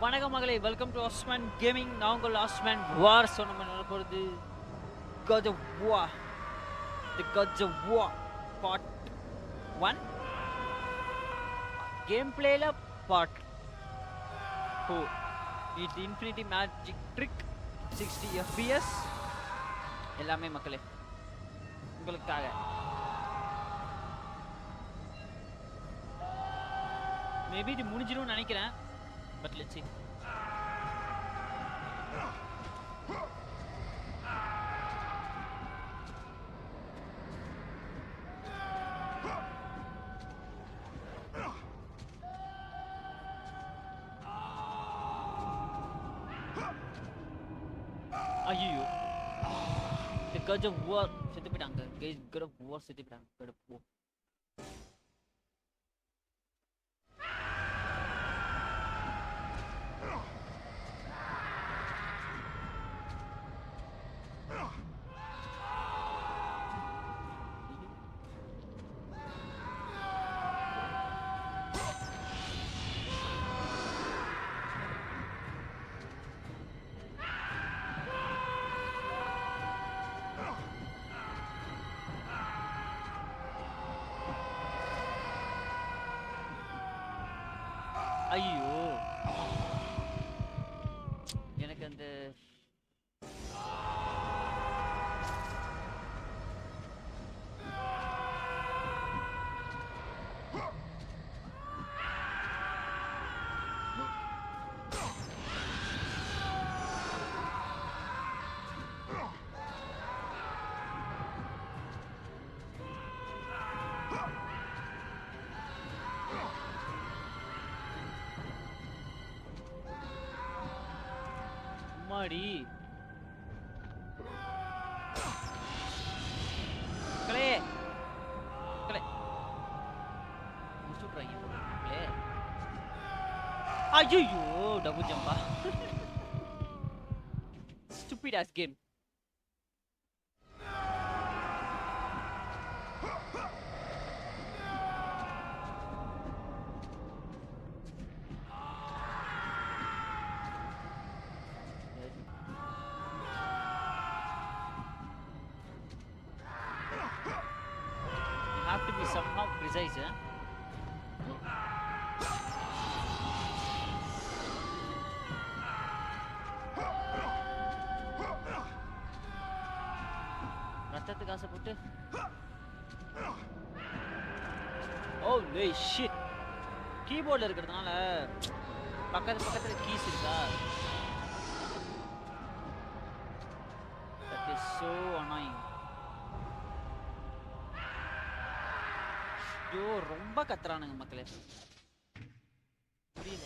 வணக்கம் மகளே, welcome to horsemen gaming. நான் உங்கள் HorsemenWar. ஸோ நம்ம நல்ல போகிறது God of War, the Gods of War Part 1 game பிளேல Part 4 with infinity magic trick 60 FPS எல்லாமே மக்களே உங்களுக்காக. மேபி இது முடிஞ்சிடும் நினைக்கிறேன், but let's see. ஐயோ, the God of War செத்து போயிட்டாங்க. God of War செத்து போயிட்டாங்க. God of War. ஐயோ, எனக்கு அந்த மாடி கலே கலே முடிச்சுட்றாங்க கலே. ஐயோ, டபுள் ஜம்பா. Stupid ass game. Have to be somehow precise, eh? ரத்தத்துக்கு ஆசைப்பட்டு holy shit, கீபோர்ட்ல இருக்கிறதுனால பக்கத்துல கீஸ் இருக்கா? That is so annoying. ஐயோ, ரொம்ப கத்துறானுங்க மக்களே, புரியல.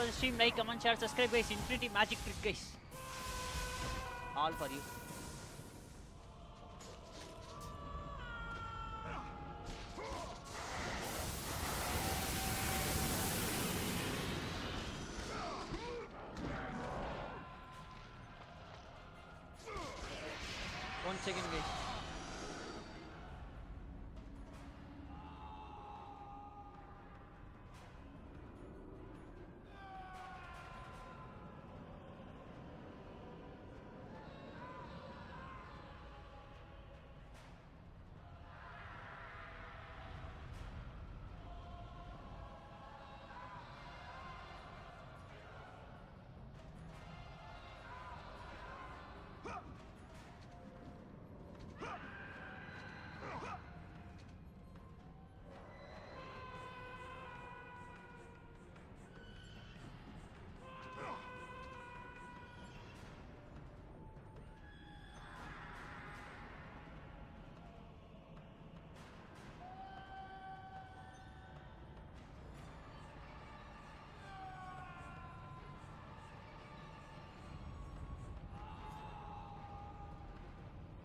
watch the stream, like, comment, share, subscribe guys. Infinity magic trick guys. All for you. One second guys.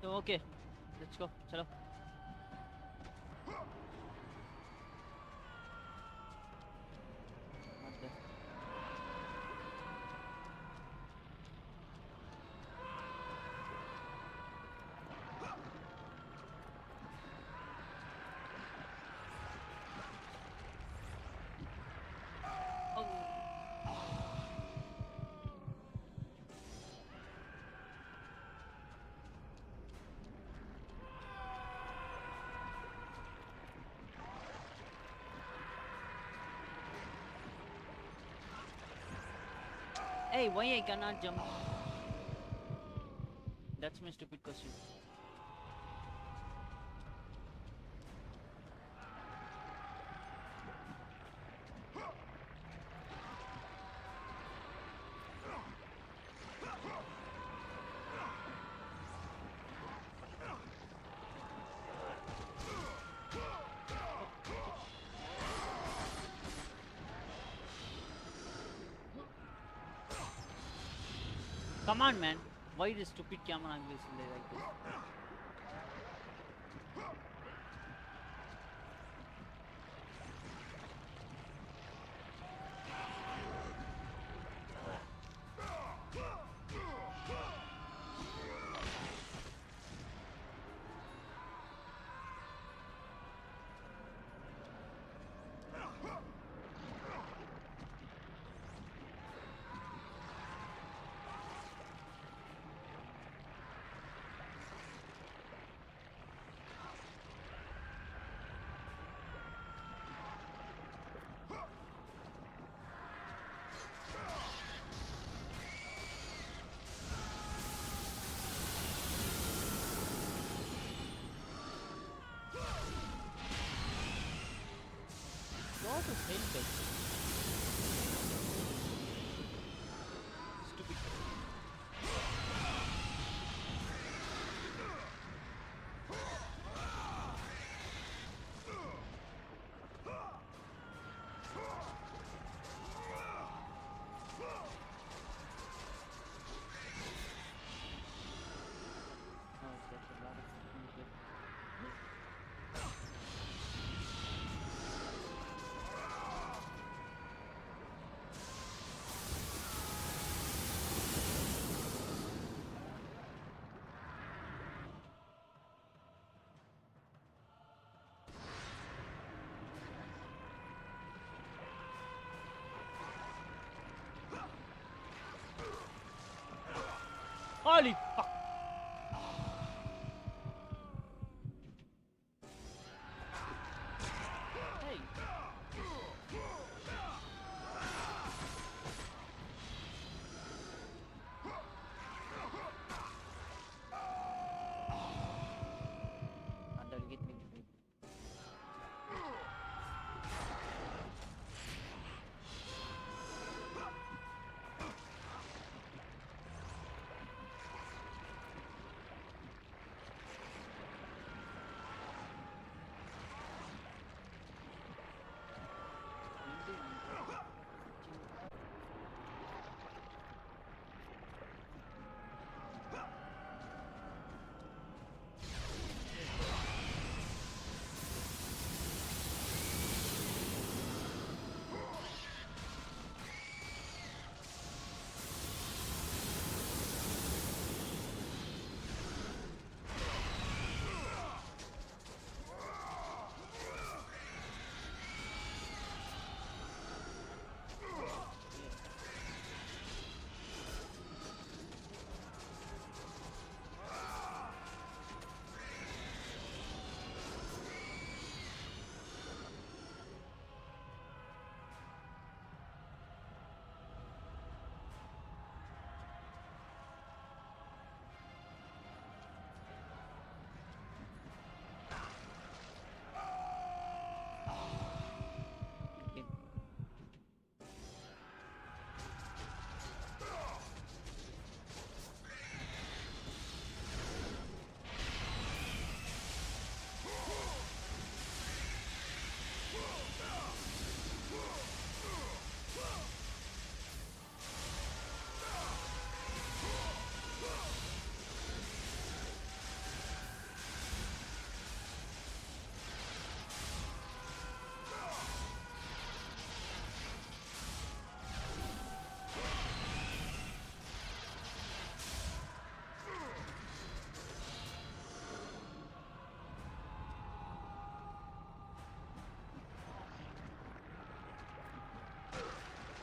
So okay, let's go. Chalo. Okay. Hey, why I cannot jump? That's my stupid question. Come on, man. Why this stupid camera angle is like this? What is hell guys? Stupid.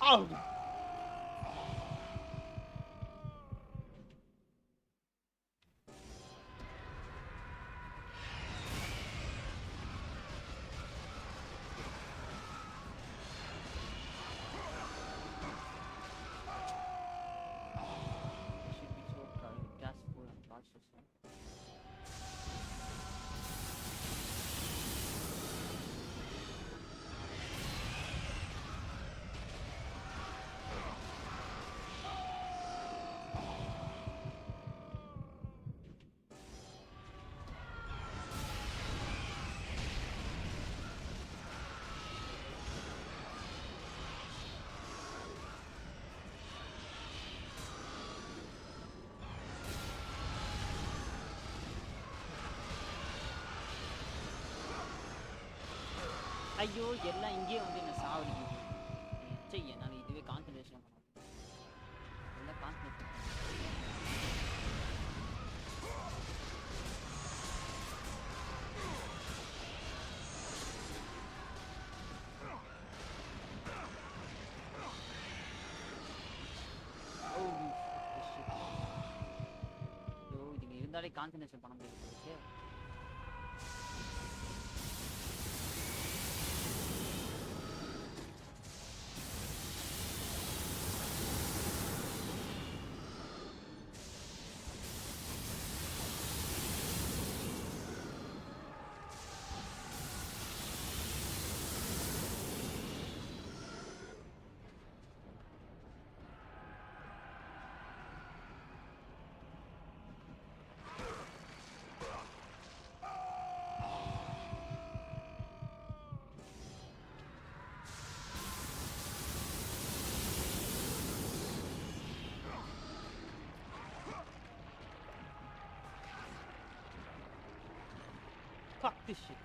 Ow! ஐயோ எல்லாம் இங்கேயே வந்து என்ன சாவடிக்குது. சரி என்னால் இதுவே concentration பண்ண எல்லாம் கான்சன்ட்ரேஷன் இதுங்க இருந்தாலே கான்சன்ட்ரேஷன் பண்ண முடியாது. Fuck this shit.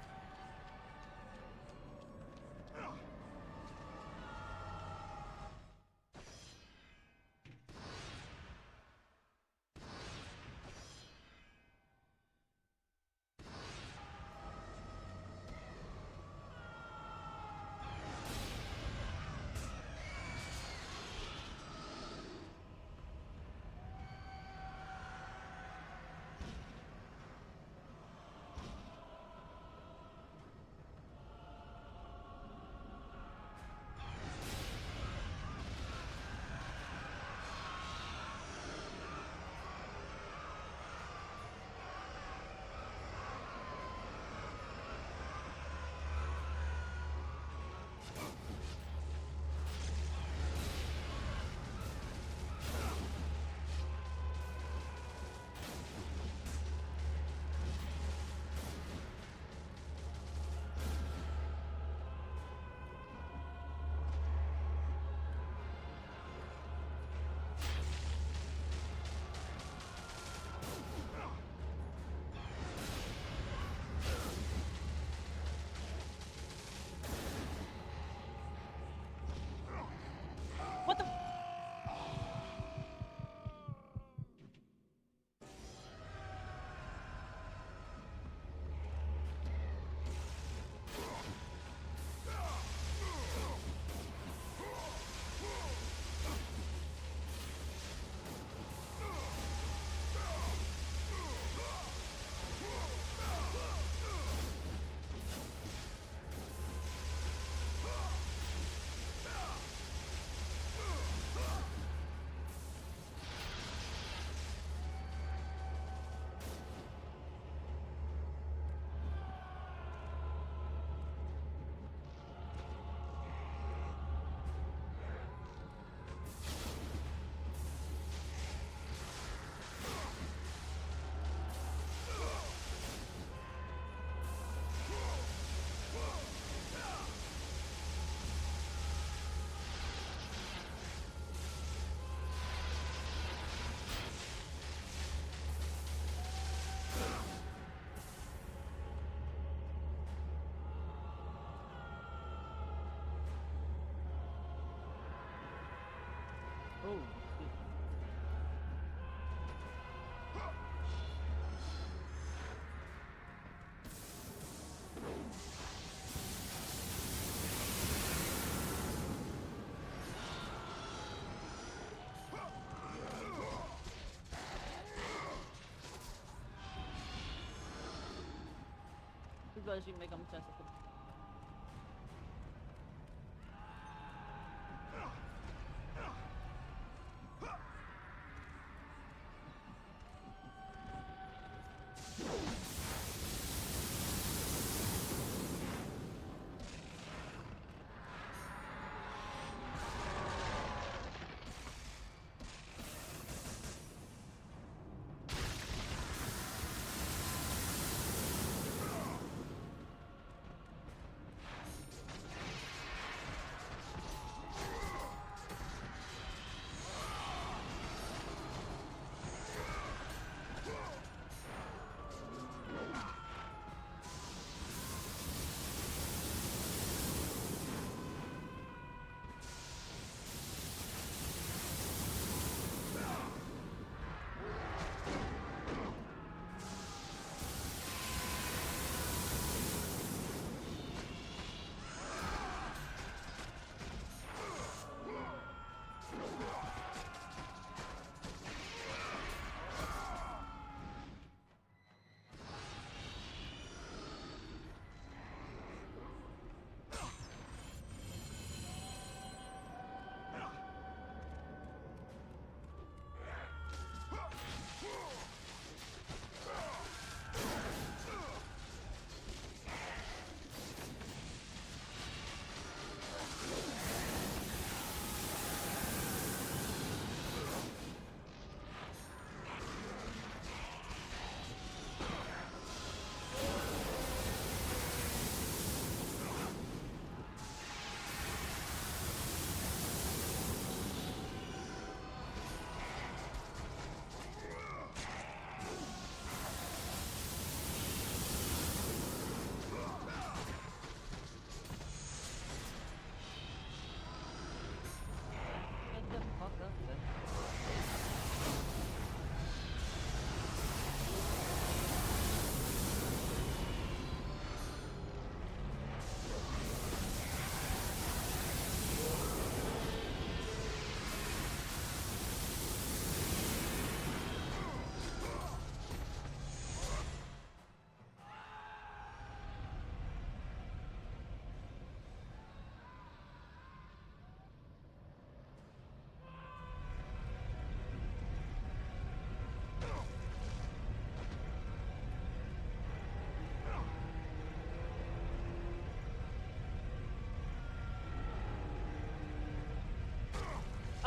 to our stream, like, comment, share, subscribe.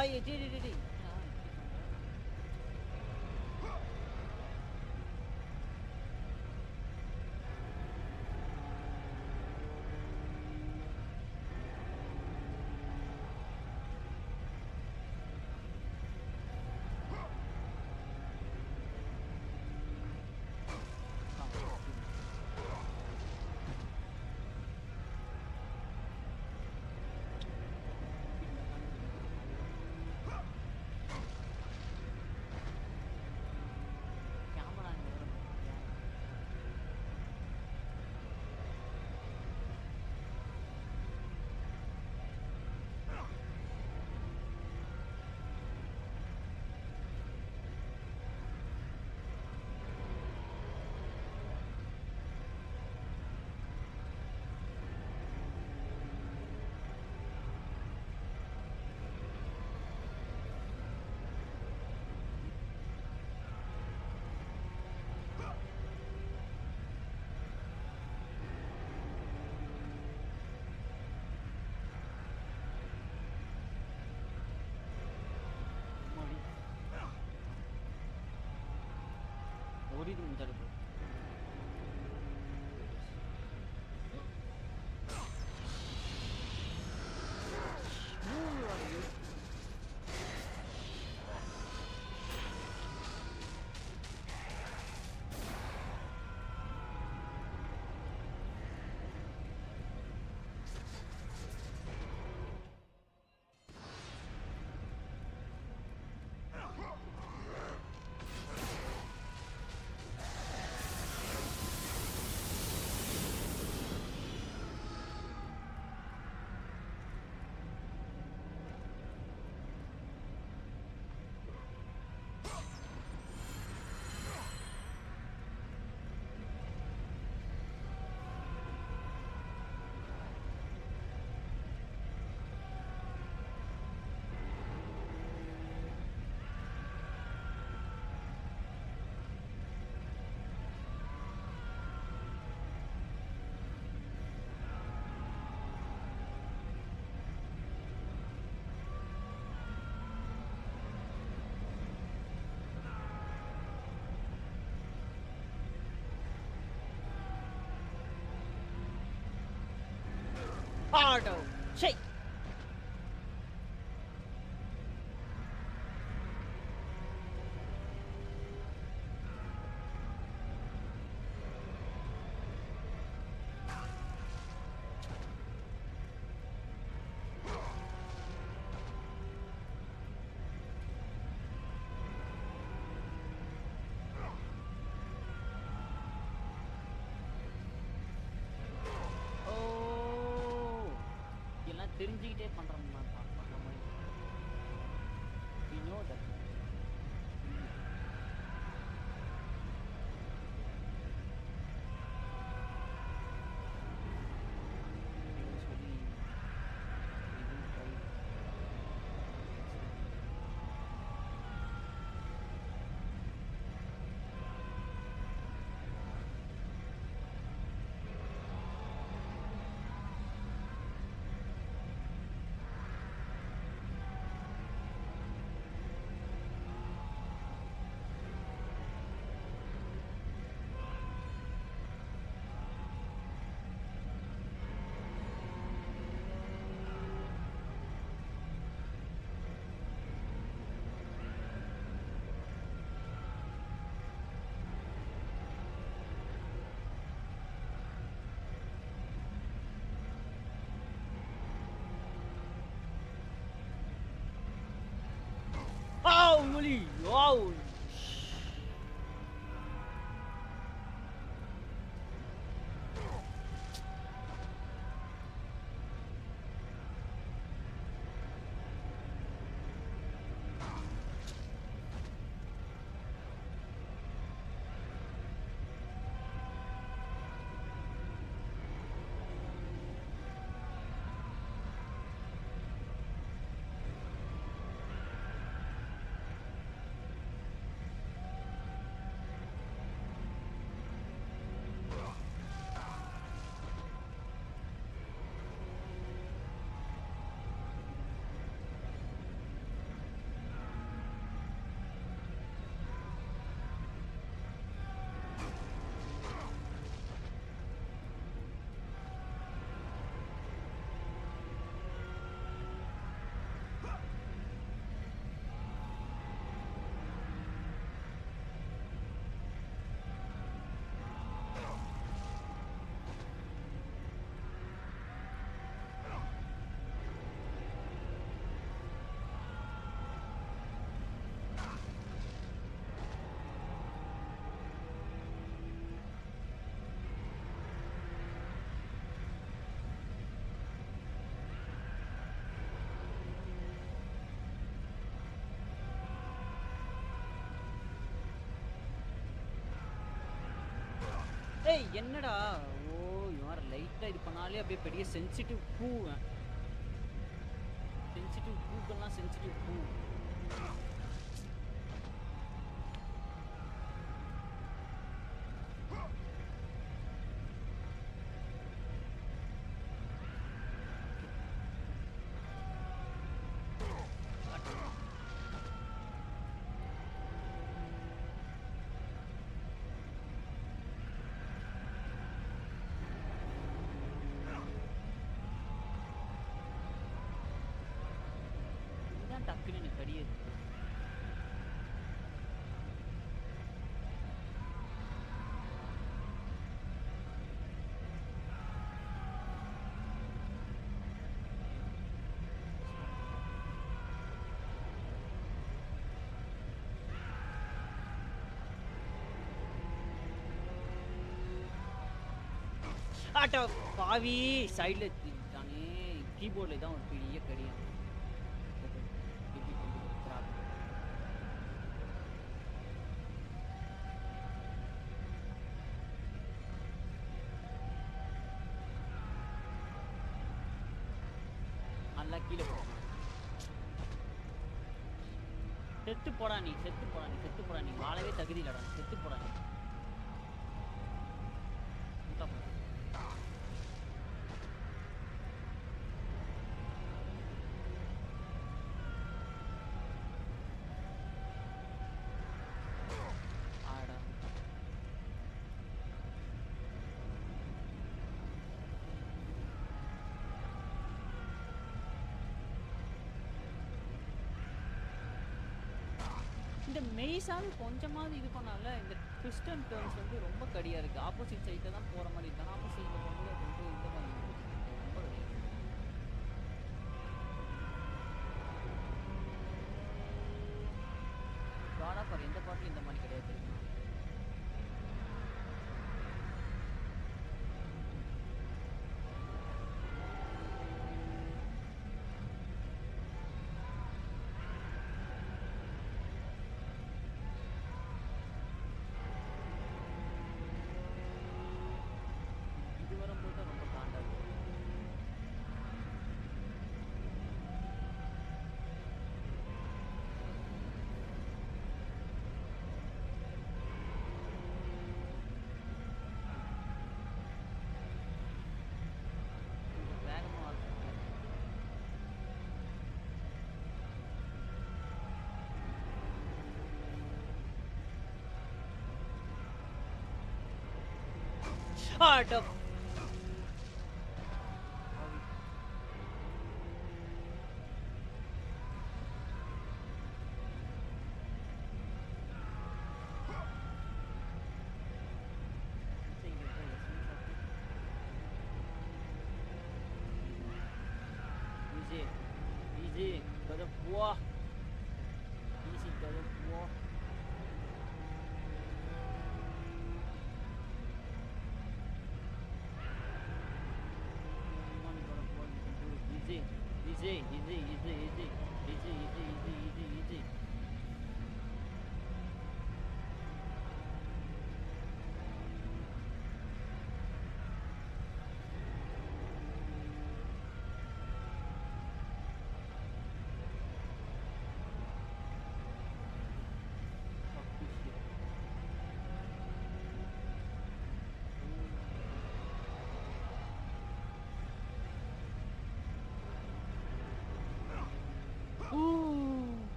Ay, di. 오리도 못 자르고. ஆடோ சே தெரிஞ்சிக்கிட்டே பண்றோம்னா பண்ற மாதிரி we know that holy wow ஏய் என்னடா ஓ இவன் லைட்டா இது பண்ணாலே அப்படியே பெரிய சென்சிட்டிவ் பூவேன் சென்சிட்டிவ் பூக்கெல்லாம் சென்சிட்டிவ் பூ டக்குன்னு எனக்கு கடியது ஆட்டோ பாவி சைடுல தானே கீபோர்ட்ல தான் ஒரு பெரிய கடியம் கீழே செத்து போடா நீ செத்து போடா நீ செத்து போடா நீ வாழவே தகுதி இல்லடா செத்து போடா நீ மெய்ஸாவது கொஞ்சமாவது இது பண்ணால. இந்த ட்விஸ்ட் அண்ட் டர்ன்ஸ் வந்து ரொம்ப கடியா இருக்கு. ஆப்போசிட் சைட்ல தான் போற மாதிரி இருக்கு. ஆப்போசிட்ல போகும்போது அது வந்து இந்த மாதிரி இருக்கு. ரொம்ப கடியா இருக்கு. காட் ஆஃப் வார் எந்த பாட்டுல இந்த மாதிரி கிடையாது தெரியுமா? Part of easy, God of War. Easy, God of War. Easy.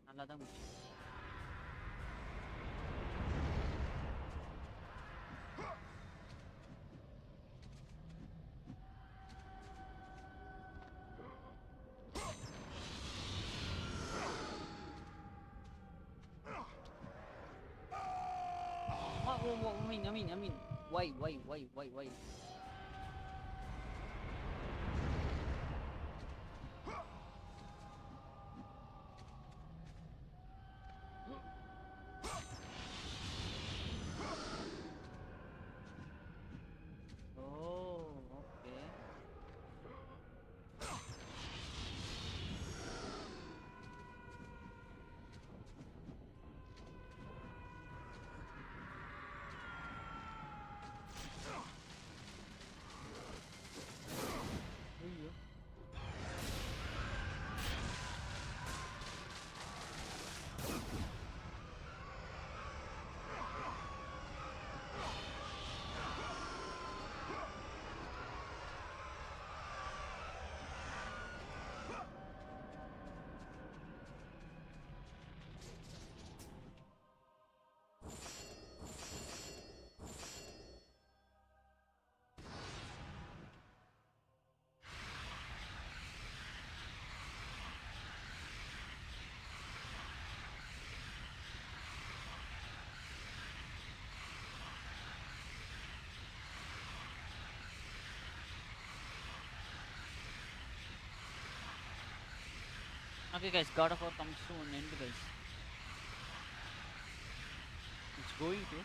நல்லா தான் முடிச்சு. I mean, why? Oh, okay. Okay, guys, God of War comes to an end, guys. It's going to.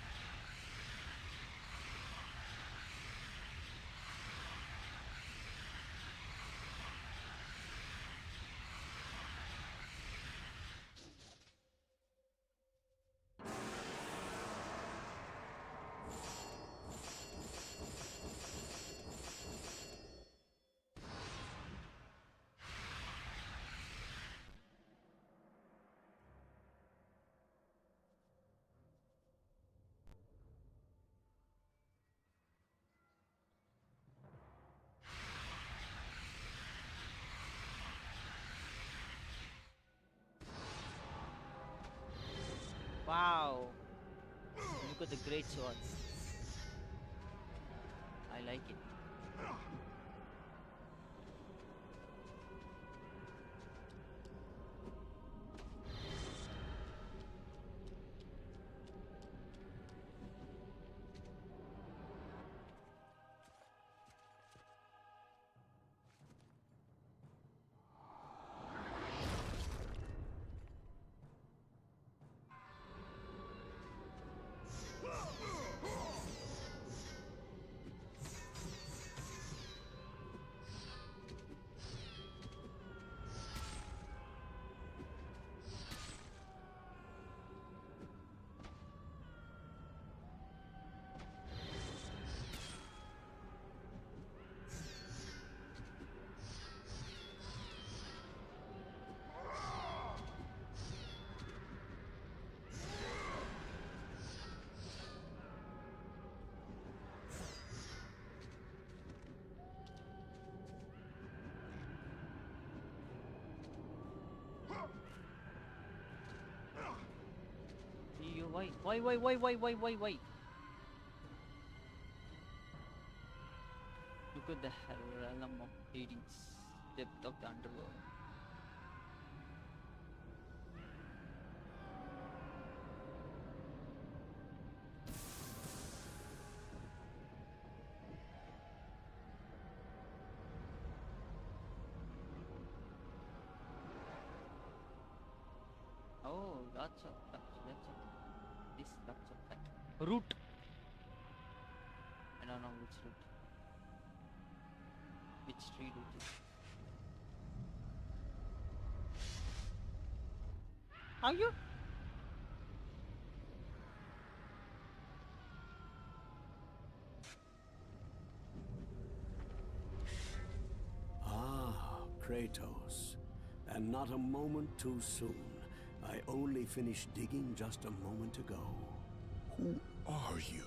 Wow! Look at the great sword. I like it. Why? Look at the realm of Hades, depth of the underworld. Oh, lots of fact. Root. I don't know which root. Which tree root is. How you? Ah, Kratos. And not a moment too soon. I only finished digging just a moment ago. Who are you?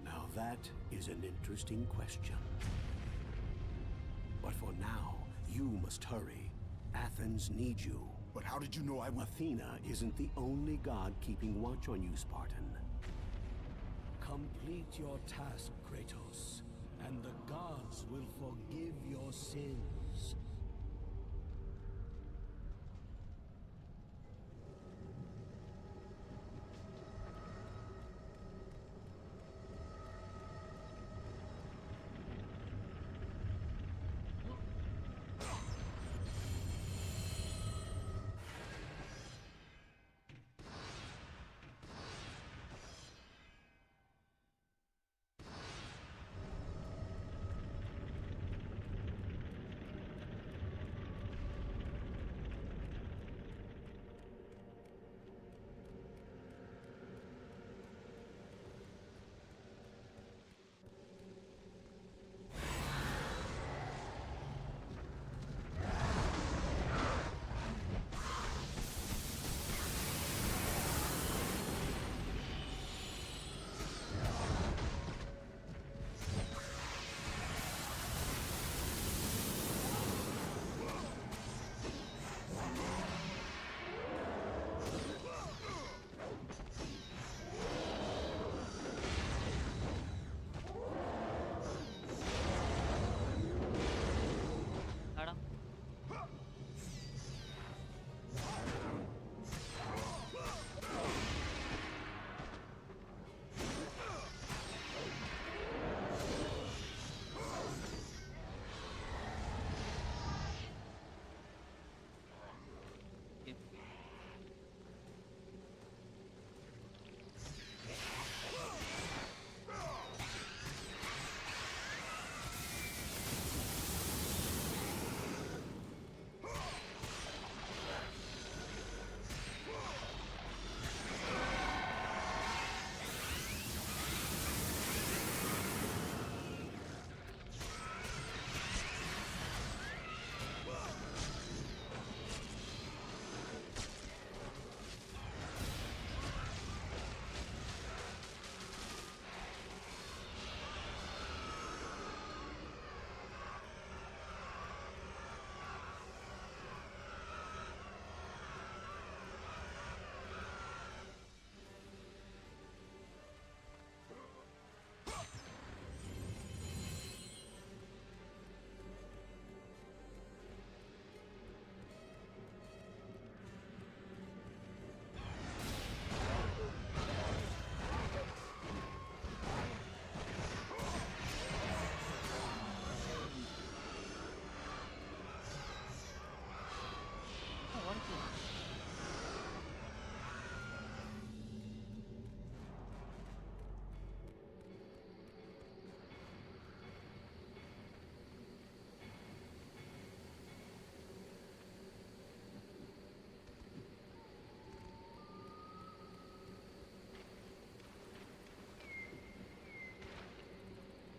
Now that is an interesting question. But for now, you must hurry. Athens needs you. But how did you know I would? Athena isn't the only god keeping watch on you, Spartan. Complete your task, Kratos, and the gods will forgive your sins.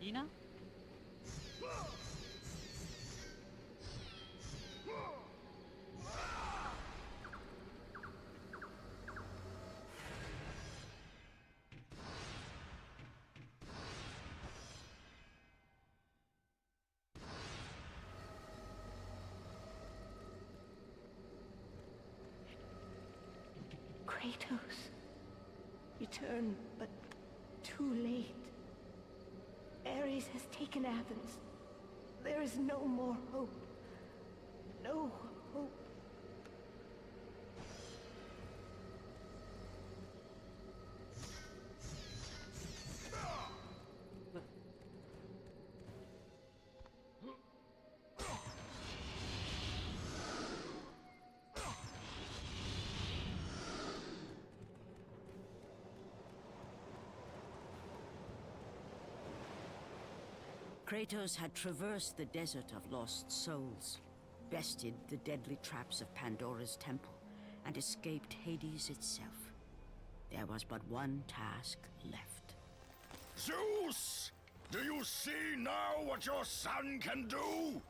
Athena? Kratos, return, but too late. Ares has taken Athens. There is no more hope. No hope. Kratos had traversed the desert of lost souls, bested the deadly traps of Pandora's temple, and escaped Hades itself. There was but one task left. Zeus! Do you see now what your son can do?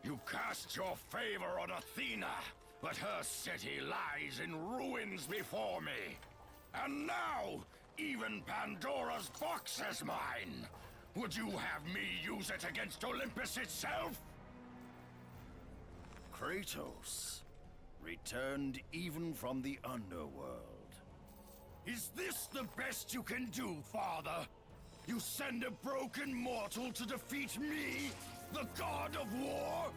You cast your favor on Athena, but her city lies in ruins before me. And now, even Pandora's box is mine. Would you have me use it against Olympus itself? Kratos, returned even from the underworld. Is this the best you can do, Father? You send a broken mortal to defeat me, the god of war?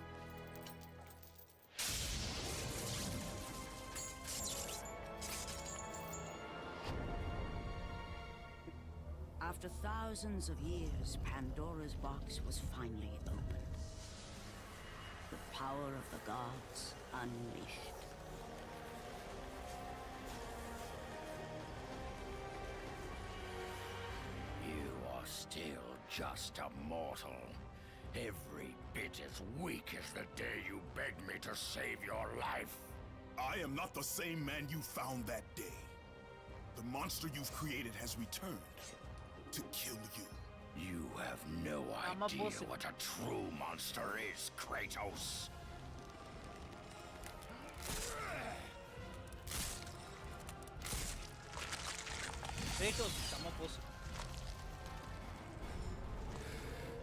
After thousands of years, Pandora's box was finally opened. The power of the gods unleashed. You are still just a mortal. Every bit as weak as the day you begged me to save your life. I am not the same man you found that day. The monster you've created has returned to kill you. You have no I'm a idea boss. what a true monster is, Kratos. Kratos, sama boss.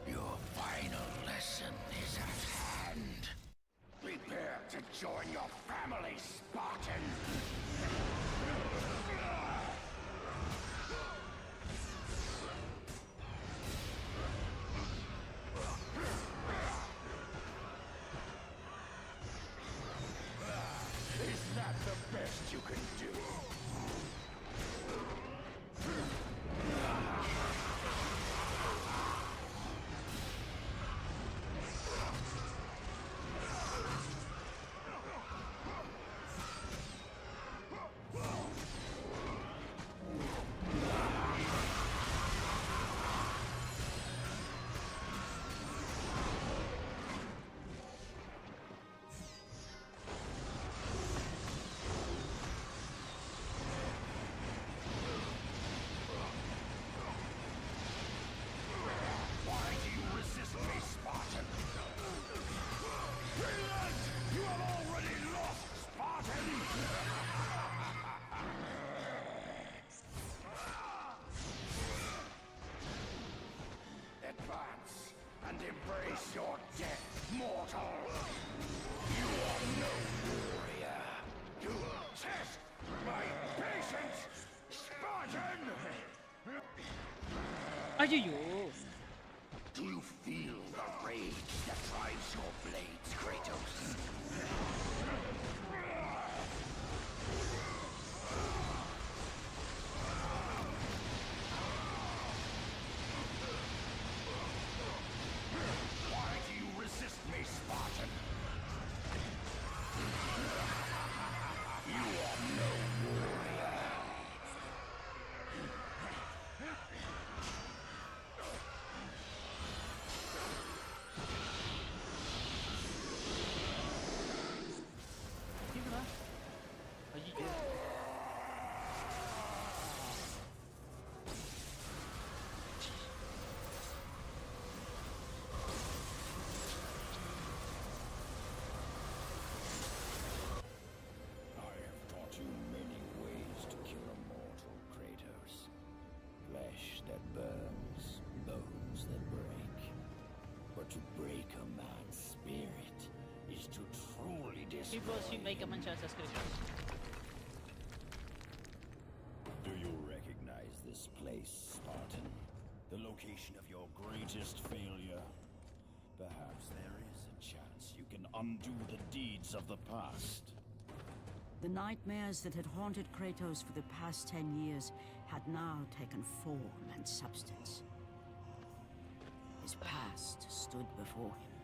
Your final lesson is at hand. Prepare to join your family, Spartan! Is that the best you can do? Your death, mortal! You are no warrior! You test my patience, Spartan! Ayyo. Do you feel the rage that drives your blades, Kratos? Resist me, Spartan! You are no warrior! People's you make a mention of subscriptions. Do you recognize this place, Spartan? The location of your greatest failure? Perhaps there is a chance you can undo the deeds of the past. The nightmares that had haunted Kratos for the past 10 years had now taken form and substance. His past stood before him.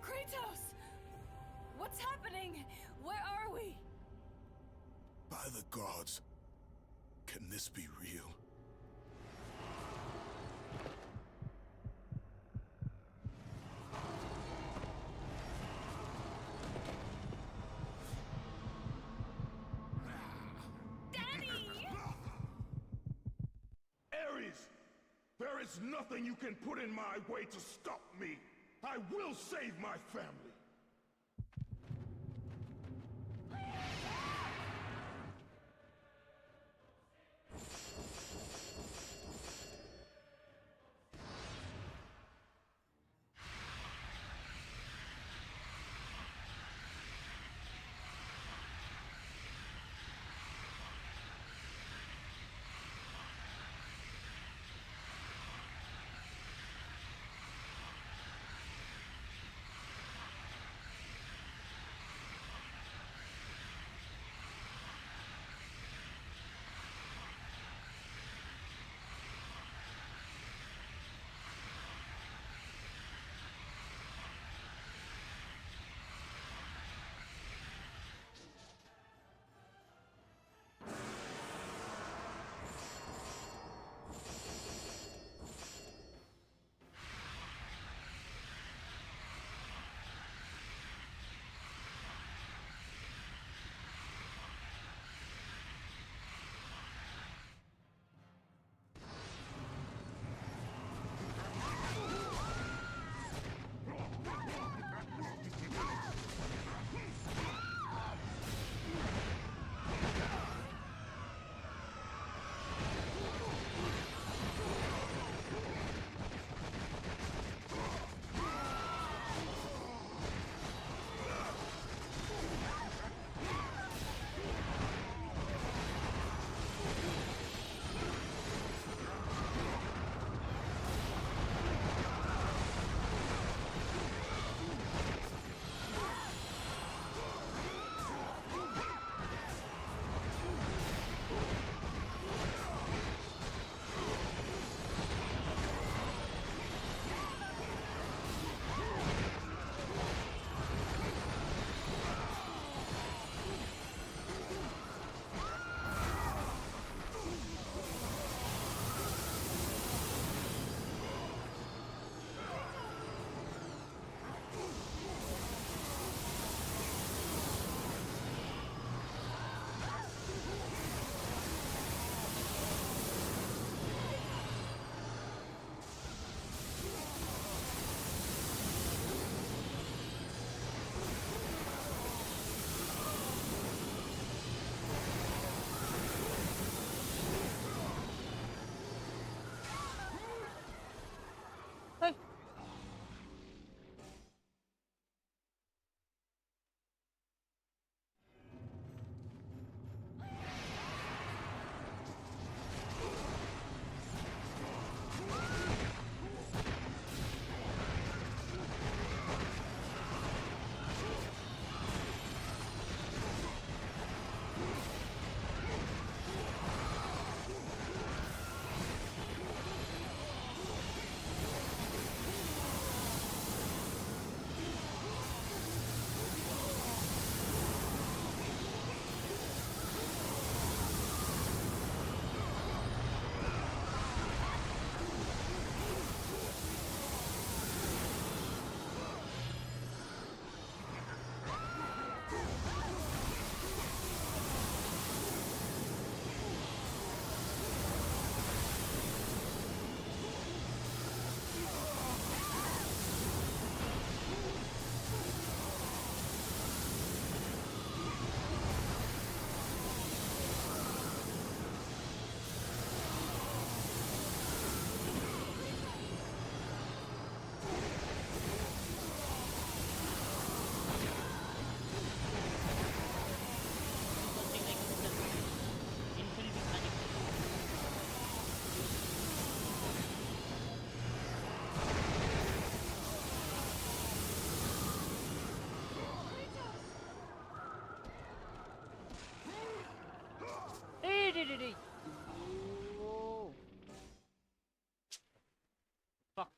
Kratos! What's happening? Where are we? By the gods, can this be real? There is nothing you can put in my way to stop me. I will save my family.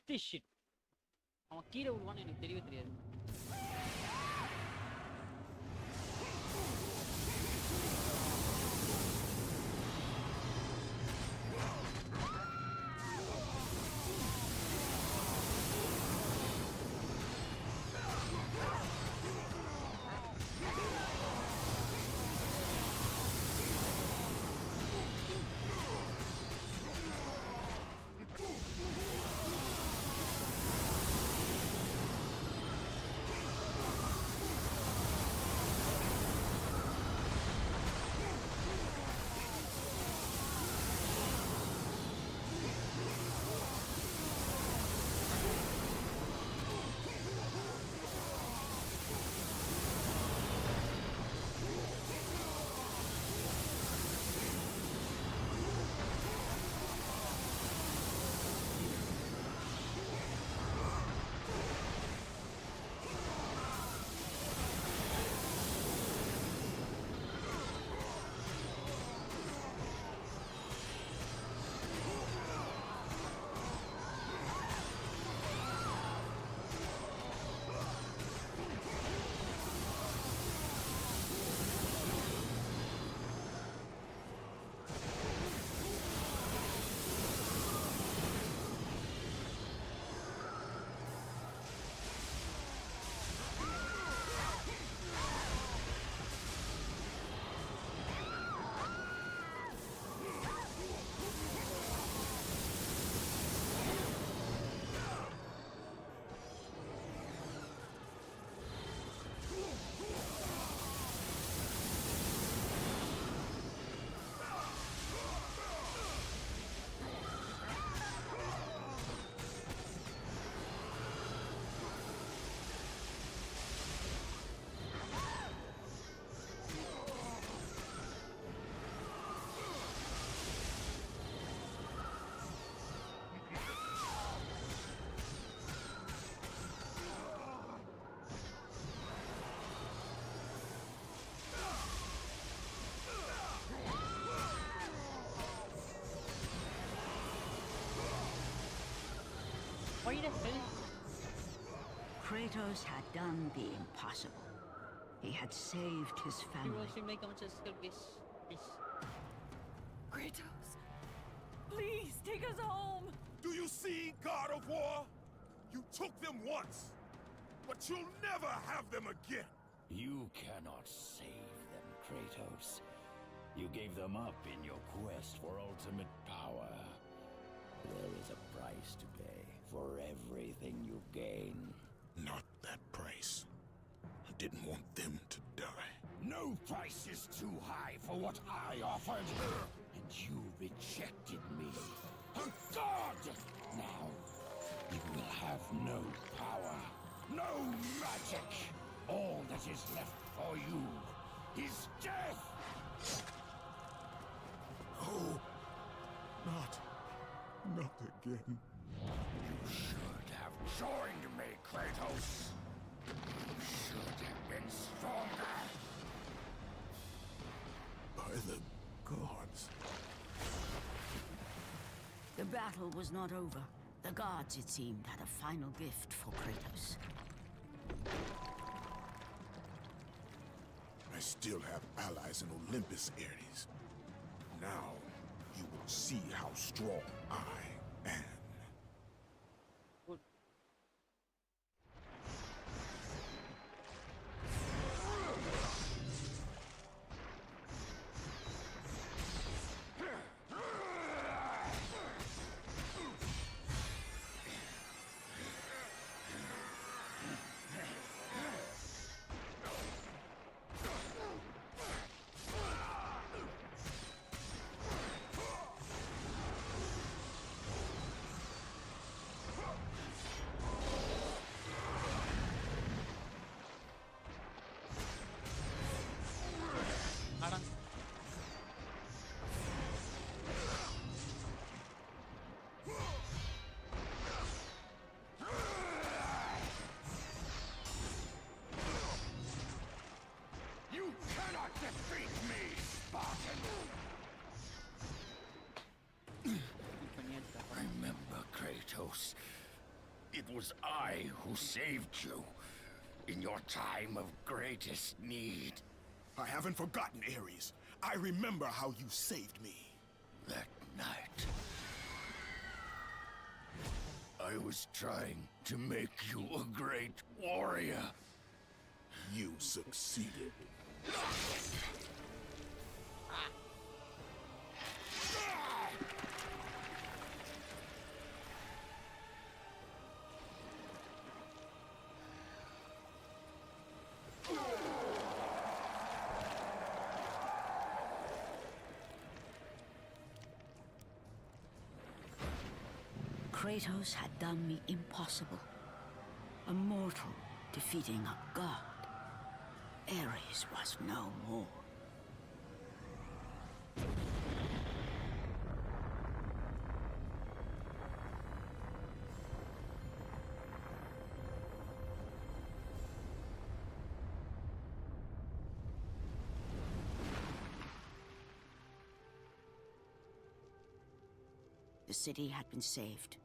This shit. அவன் கீழே விடுவான்னு எனக்கு தெரியவே தெரியாது. Why the hell? Kratos had done the impossible. He had saved his You family. will make a please. Kratos, please take us home. Do you see, God of War? You took them once, but you'll never have them again. You cannot save them, Kratos. You gave them up in your quest for ultimate power. There is a price to pay for everything you gain. Not that price. I didn't want them to die. No price is too high for what I offered. And you rejected me. A god! Now, you will have no power, no magic. All that is left for you is death! Oh, not again. You should have joined me, Kratos. You should have been stronger. By the gods. The battle was not over. The gods, it seemed, had a final gift for Kratos. I still have allies in Olympus, Ares. Now, you will see how strong I am. Good. It was I who saved you in your time of greatest need. I haven't forgotten, Ares. I remember how you saved me. That night, I was trying to make you a great warrior. You succeeded. Kratos had done the impossible. A mortal defeating a god. Ares was no more. The city had been saved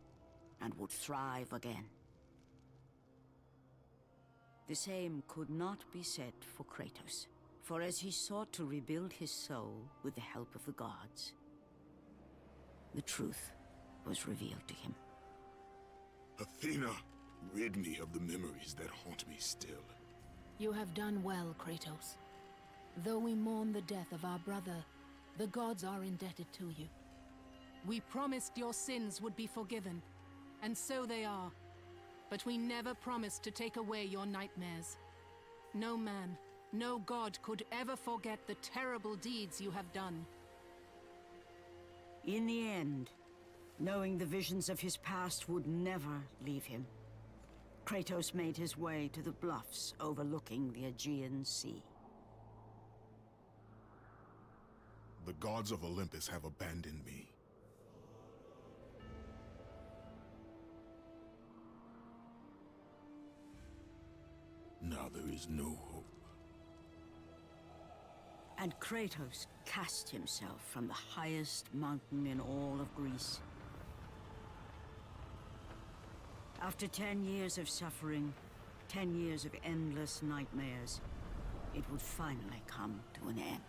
and would thrive again. The same could not be said for Kratos, for as he sought to rebuild his soul with the help of the gods, the truth was revealed to him. Athena, rid me of the memories that haunt me still. You have done well, Kratos. Though we mourn the death of our brother, the gods are indebted to you. We promised your sins would be forgiven, and so they are. But we never promised to take away your nightmares. No man, no god could ever forget the terrible deeds you have done. In the end, knowing the visions of his past would never leave him, Kratos made his way to the bluffs overlooking the Aegean Sea. The gods of Olympus have abandoned me. Now there is no hope. And Kratos cast himself from the highest mountain in all of Greece. After 10 years of suffering, 10 years of endless nightmares, it would finally come to an end.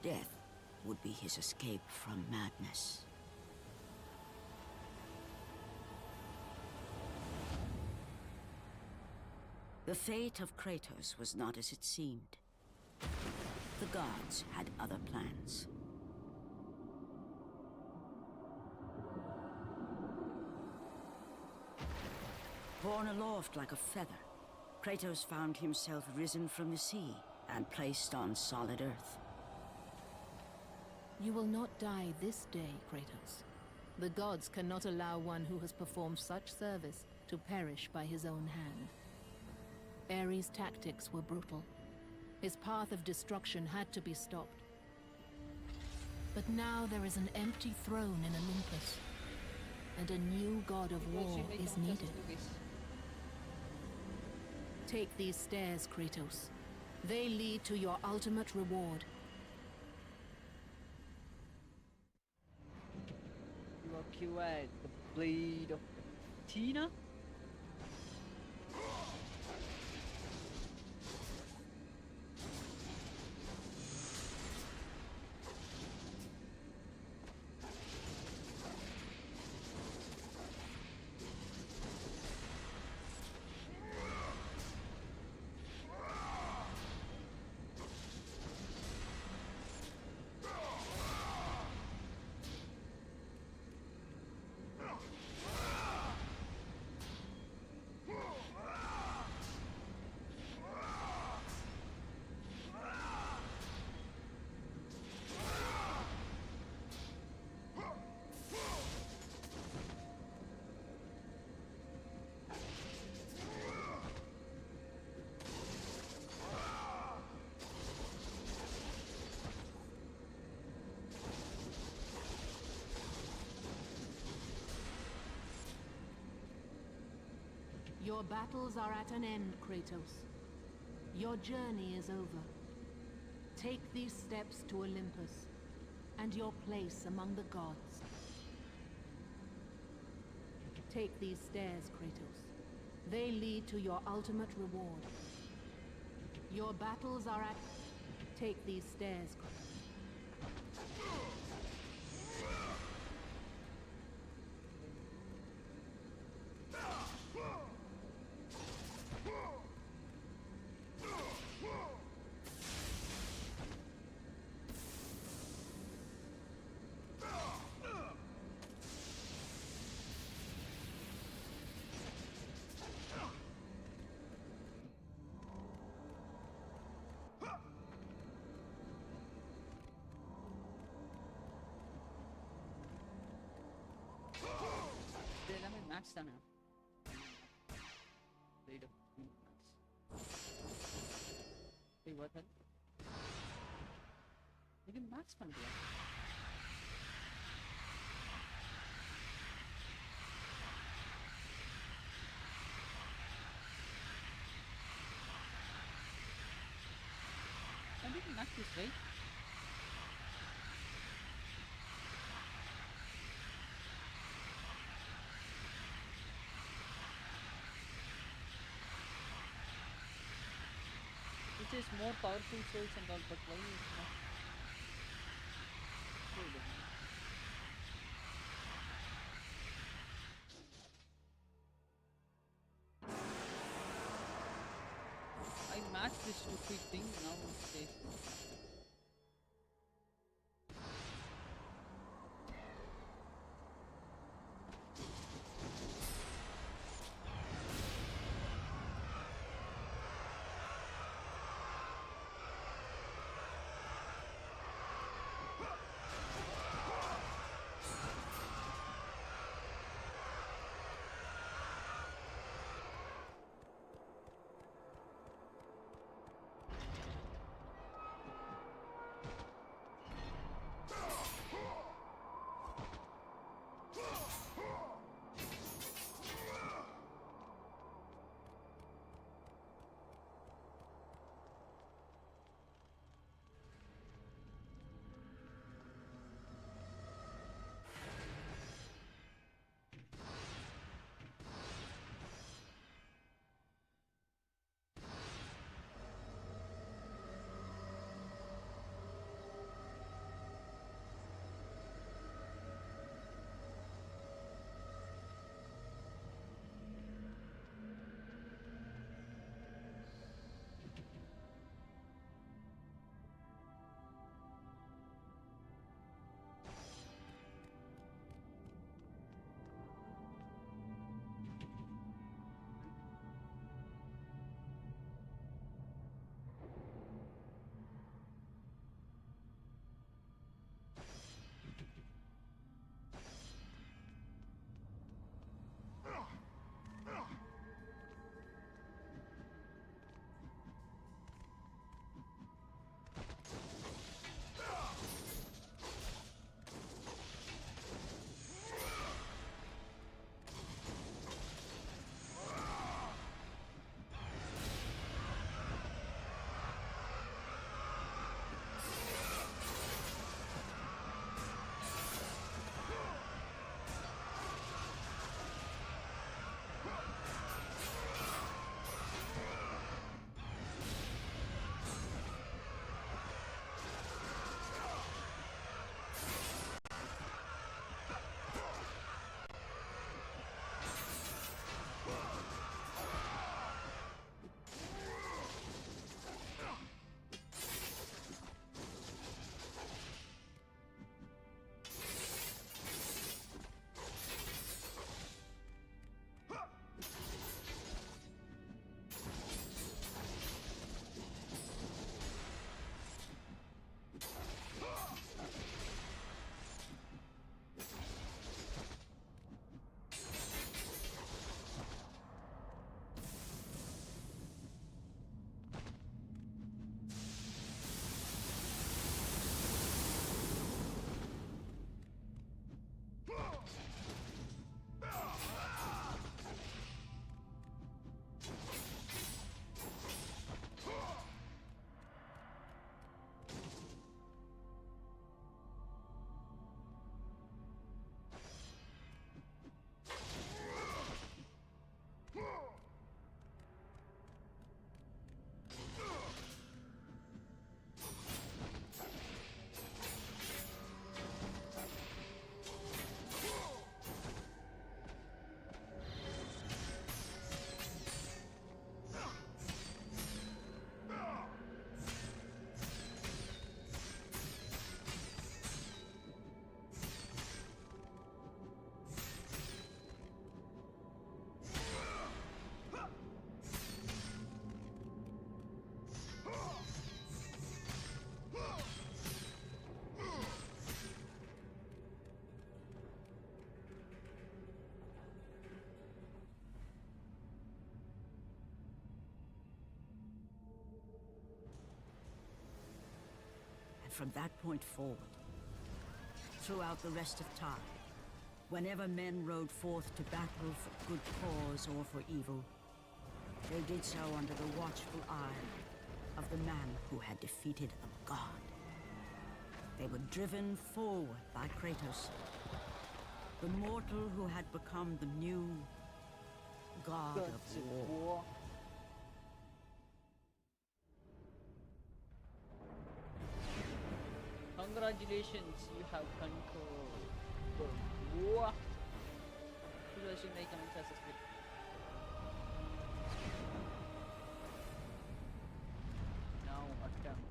Death would be his escape from madness. The fate of Kratos was not as it seemed. The gods had other plans. Borne aloft like a feather, Kratos found himself risen from the sea and placed on solid earth. You will not die this day, Kratos. The gods cannot allow one who has performed such service to perish by his own hand. Ares' tactics were brutal. His path of destruction had to be stopped. But now there is an empty throne in Olympus, and a new god of war is needed. Take these stairs, Kratos. They lead to your ultimate reward. You are cured. The blade of Athena? Your battles are at an end, Kratos. Your journey is over. Take these steps to Olympus, and your place among the gods. Take these stairs, Kratos. They lead to your ultimate reward. Your battles are at... Take these stairs, Kratos. Max தானே Wait a few max. Hey, what the? இது max பண்ணியா? I didn't max this, right? Which is more powerful souls and all, but why is not? Wait a minute. I matched this stupid thing, now it says from that point forward, throughout the rest of time, whenever men rode forth to battle for good cause or for evil, they did so under the watchful eye of the man who had defeated a god. They were driven forward by Kratos, the mortal who had become the new god of war. Congratulations, you have conquered the war. Please like, comment, share, subscribe. Now attempt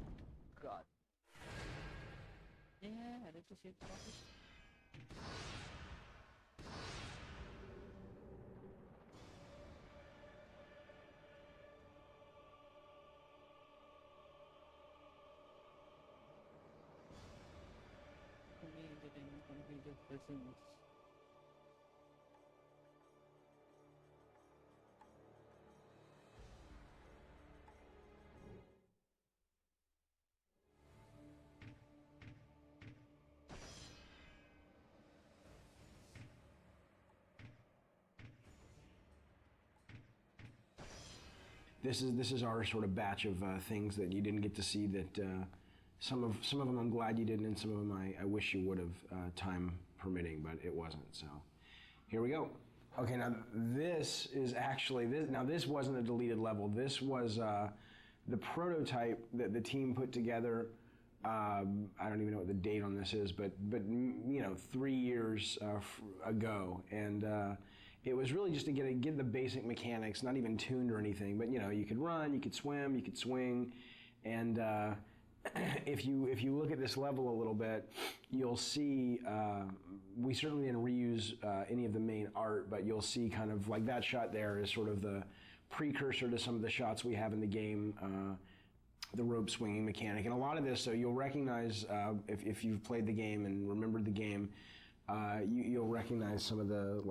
God. Yeah, I like to see it properly. This is our sort of batch of things that you didn't get to see. That some of them I'm glad you didn't, and some of them I wish you would have, time permitting, but it wasn't. So here we go. Okay, now this is actually this. Now this wasn't a deleted level. This was the prototype that the team put together. I don't even know what the date on this is, but you know, 3 years ago, and it was really just to get the basic mechanics, not even tuned or anything, but you know, you could run, you could swim, you could swing, and if you look at this level a little bit, you'll see we certainly didn't reuse any of the main art, but you'll see kind of like that shot there is sort of the precursor to some of the shots we have in the game. The rope swinging mechanic, and a lot of this, so you'll recognize if you've played the game and remembered the game, you'll recognize some of the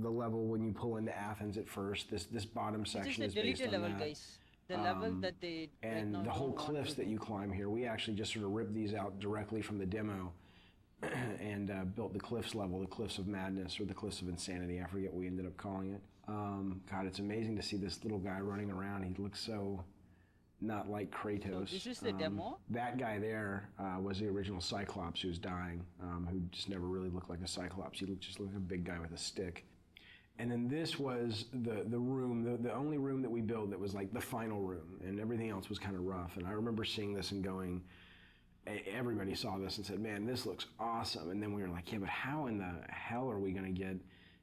level when you pull into Athens at first. This bottom section is based on level, that. guys. The level that they and the whole cliffs that you climb here, we actually just sort of ripped these out directly from the demo and built the cliffs level, the cliffs of madness or the cliffs of insanity. I forget what we ended up calling it. God, it's amazing to see this little guy running around. He looks so not like Kratos. So this is the demo? That guy there was the original Cyclops who's dying, who just never really looked like a Cyclops. He just looked like a big guy with a stick. And then this was the room, the only room that we built that was like the final room, and everything else was kind of rough. And I remember seeing this and going, everybody saw this and said, man, this looks awesome. And then we were like, yeah, but how in the hell are we going to get,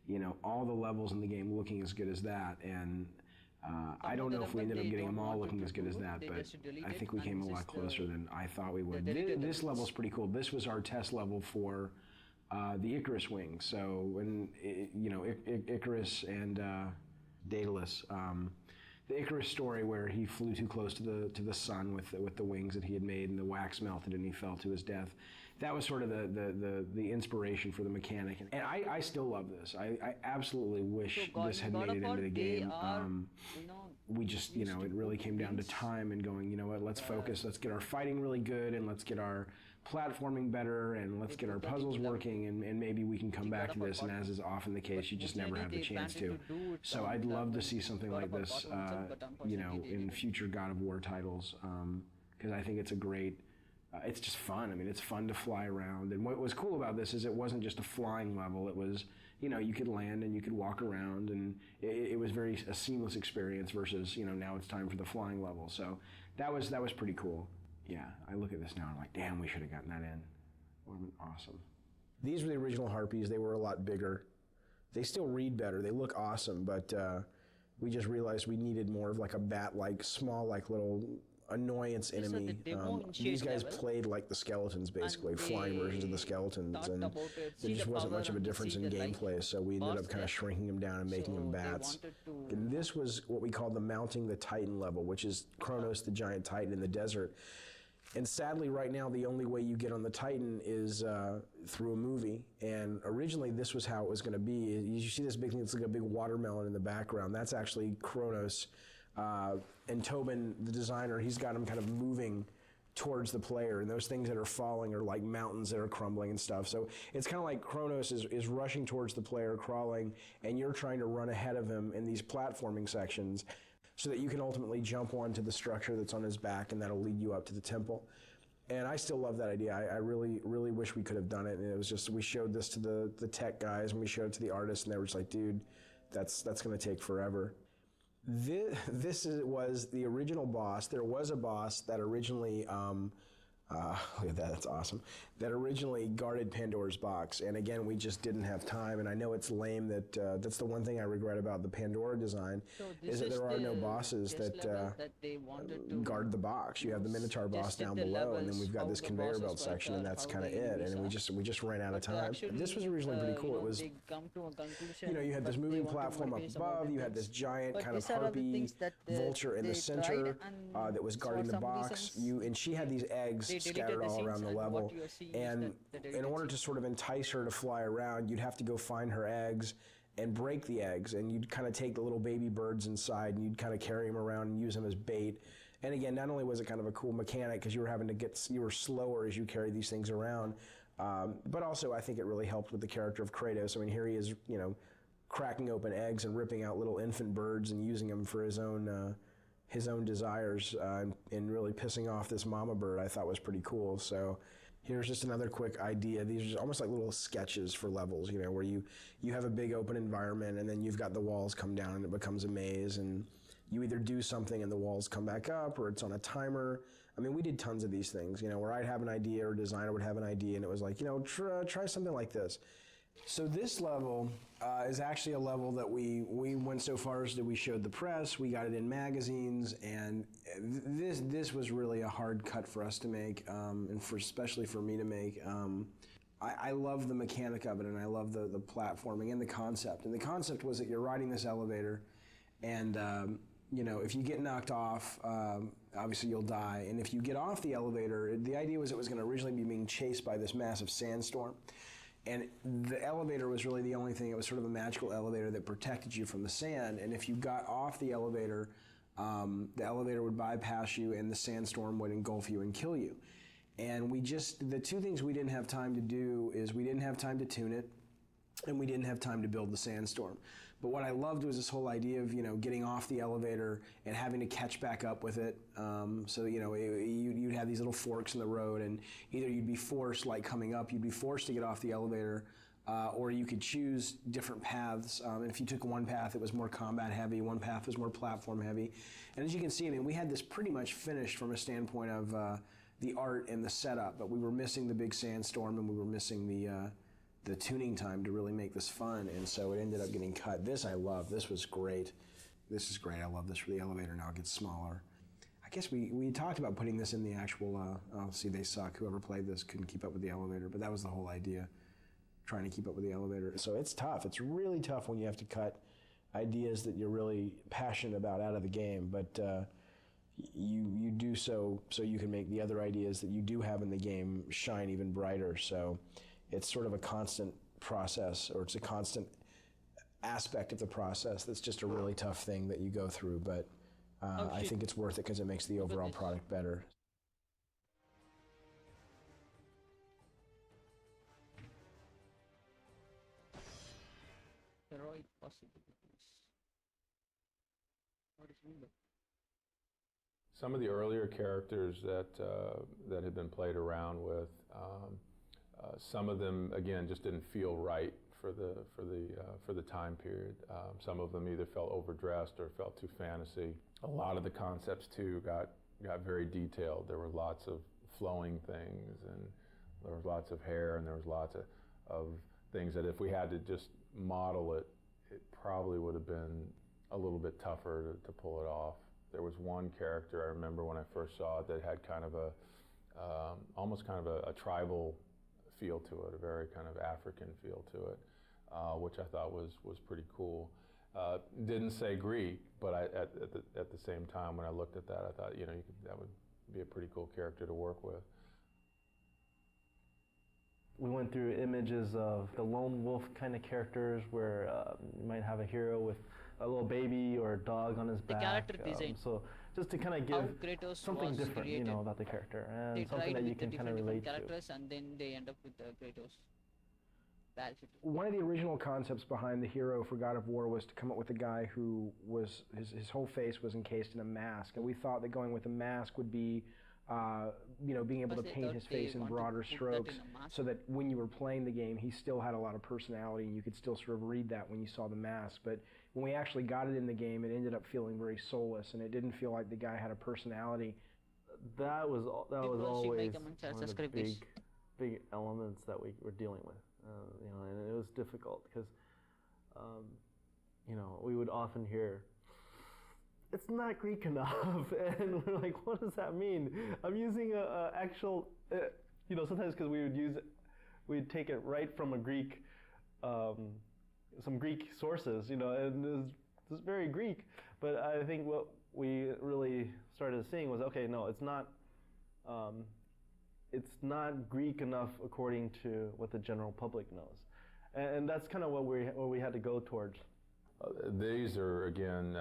you know, all the levels in the game looking as good as that? And I don't know if we ended up getting them all looking as good as that, but I think we came a lot closer than I thought we would. This level's pretty cool. This was our test level for the Icarus wing. So when, you know, Icarus and Daedalus, the Icarus story where he flew too close to the sun with the wings that he had made, and the wax melted and he fell to his death. That was sort of the inspiration for the mechanic, and I still love this. I absolutely wish this had made it into the game. We just, you know, it really came down to time and going, you know what, let's focus, let's get our fighting really good, and let's get our platforming better, and let's get our puzzles working, and maybe we can come back to this, and as is often the case, you just never have the chance to. So I'd love to see something like this, you know, in future God of War titles, because I think it's a great, it's just fun. I mean, it's fun to fly around, and what was cool about this is it wasn't just a flying level, it was, you know, you could land and you could walk around, and it was a seamless experience versus, you know, now it's time for the flying level. So that was pretty cool. Yeah, I look at this now and I'm like, damn, we should have gotten that in. Would have been awesome. These were the original Harpies. They were a lot bigger. They still read better. They look awesome, but we just realized we needed more of like a bat-like, small, like little annoyance enemy. These guys played like the skeletons, basically, flying versions of the skeletons, and there just wasn't much of a difference in gameplay, so we ended up kind of shrinking them down and making them bats. And this was what we called the Mounting the Titan level, which is Kronos, the giant titan in the desert. And sadly, right now, the only way you get on the Titan is through a movie. And originally, this was how it was going to be. You see this big thing, it's like a big watermelon in the background. That's actually Kronos. And Tobin, the designer, he's got him kind of moving towards the player, and those things that are falling are like mountains that are crumbling and stuff. So it's kind of like Kronos is rushing towards the player, crawling, and you're trying to run ahead of him in these platforming sections so that you can ultimately jump onto the structure that's on his back, and that'll lead you up to the temple. And I still love that idea. I really, really wish we could have done it. And it was just, we showed this to the tech guys, and we showed it to the artists, and they were just like, dude, that's going to take forever. This was the original boss. There was a boss that originally, look at that, that's awesome, that originally guarded Pandora's box. And again, we just didn't have time. And I know it's lame that that's the one thing I regret about the Pandora design, is that there are no bosses that they wanted to guard the box. You have the Minotaur boss down below, and then we've got this conveyor belt section, and that's kind of it. And we just ran out of time. This was originally pretty cool. It was, you know, you had this moving platform up above, you had this giant kind of harpy vulture in the center that was guarding the box. And she had these eggs scattered all around the level, and in order to sort of entice her to fly around, you'd have to go find her eggs and break the eggs, and you'd kind of take the little baby birds inside, and you'd kind of carry them around and use them as bait. And again, not only was it kind of a cool mechanic because you were slower as you carried these things around, but also I think it really helped with the character of Kratos. I mean, here he is, you know, cracking open eggs and ripping out little infant birds and using them for his own desires, and really pissing off this mama bird. I thought was pretty cool. So here's just another quick idea. These are almost like little sketches for levels, you know, where you have a big open environment, and then you've got the walls come down and it becomes a maze, and you either do something and the walls come back up, or it's on a timer. I mean, we did tons of these things, you know, where I'd have an idea or a designer would have an idea, and it was like, you know, try something like this. So this level is actually a level that we went so far as that we showed the press, we got it in magazines, and this was really a hard cut for us to make, and especially for me to make. I love the mechanic of it, and I love the platforming and the concept. And the concept was that you're riding this elevator, and you know, if you get knocked off, obviously you'll die. And if you get off the elevator, the idea was it was going to originally be being chased by this massive sandstorm. And the elevator was really the only thing. It was sort of a magical elevator that protected you from the sand. And if you got off the elevator would bypass you, and the sandstorm would engulf you and kill you. And the two things we didn't have time to do is we didn't have time to tune it, and we didn't have time to build the sandstorm. But what I loved was this whole idea of, you know, getting off the elevator and having to catch back up with it. So, you know, you'd have these little forks in the road, and either you'd be forced, like coming up, you'd be forced to get off the elevator, or you could choose different paths. And if you took one path, it was more combat heavy, one path was more platform heavy. And as you can see, I mean, we had this pretty much finished from a standpoint of the art and the setup, but we were missing the big sandstorm, and we were missing the tuning time to really make this fun, and so it ended up getting cut. This I love. This was great. This is great. I love this for the elevator. Now it gets smaller. I guess we talked about putting this in the actual, see, they suck. Whoever played this couldn't keep up with the elevator, but that was the whole idea, trying to keep up with the elevator. So it's tough. It's really tough when you have to cut ideas that you're really passionate about out of the game, but you do so you can make the other ideas that you do have in the game shine even brighter. So it's sort of a constant process, or it's a constant aspect of the process that's just a really tough thing that you go through, but I think it's worth it because it makes the overall product better. Heroic possibilities. What is mean by? Some of the earlier characters that had been played around with, some of them again just didn't feel right for the time period. Some of them either felt overdressed or felt too fantasy. A lot of the concepts too got very detailed. There were lots of flowing things, and there was lots of hair, and there was lots of things that if we had to just model it, it probably would have been a little bit tougher to pull it off. There was one character I remember when I first saw it that had kind of almost kind of a tribal feel to it, a very kind of African feel to it, which I thought was pretty cool. Didn't say Greek, but at the same time when I looked at that, I thought, you know, that would be a pretty cool character to work with. We went through images of the lone wolf kind of characters where you might have a hero with a little baby or a dog on his back. Character design. So just to kind of give something different, you know, about the character and they something that you can kind of relate characters to. And then they end up with Kratos. One of the original concepts behind the hero for God of War was to come up with a guy who was, his whole face was encased in a mask, and we thought that going with a mask would be, you know, being able to paint his face in broader strokes so that when you were playing the game, he still had a lot of personality and you could still sort of read that when you saw the mask. But when we actually got it in the game, it ended up feeling very soulless, and it didn't feel like the guy had a personality. That was always one of the big elements that we were dealing with. You know, and it was difficult because, you know, we would often hear, it's not Greek enough, and we're like, what does that mean? I'm using a actual, you know, sometimes because we'd take it right from a Greek, some Greek sources, you know, and it's very Greek. But I think what we really started seeing was, okay, no, it's not Greek enough according to what the general public knows, and that's kind of what we had to go towards. These are again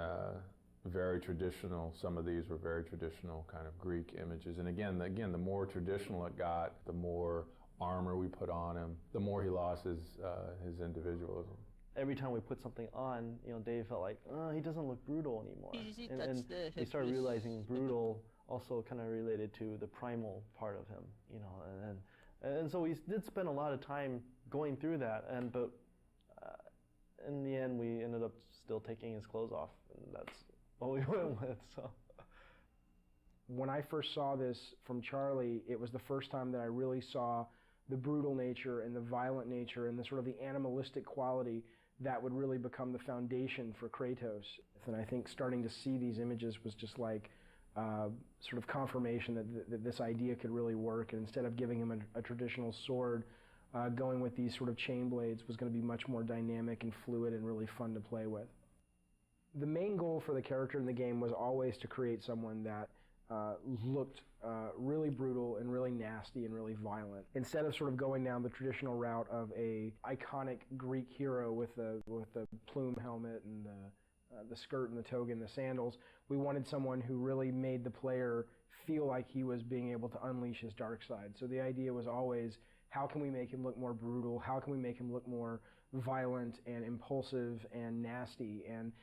very traditional. Some of these were very traditional kind of Greek images, and again, the more traditional it got, the more armor we put on him, the more he lost his individualism. Every time we put something on, you know, Dave felt like, he doesn't look brutal anymore, and we started realizing brutal also kind of related to the primal part of him, you know, and so we did spend a lot of time going through that, but in the end we ended up still taking his clothes off, and that's what we went with. So when I first saw this from Charlie, it was the first time that I really saw the brutal nature and the violent nature and the sort of the animalistic quality that would really become the foundation for Kratos. And I think starting to see these images was just like sort of confirmation that this idea could really work, and instead of giving him a traditional sword, going with these sort of chain blades was going to be much more dynamic and fluid and really fun to play with. The main goal for the character in the game was always to create someone that looked really brutal and really nasty and really violent. Instead of sort of going down the traditional route of a iconic Greek hero with the plume helmet and the skirt and the toga and the sandals, we wanted someone who really made the player feel like he was being able to unleash his dark side. So the idea was always, how can we make him look more brutal? How can we make him look more violent and impulsive and nasty? And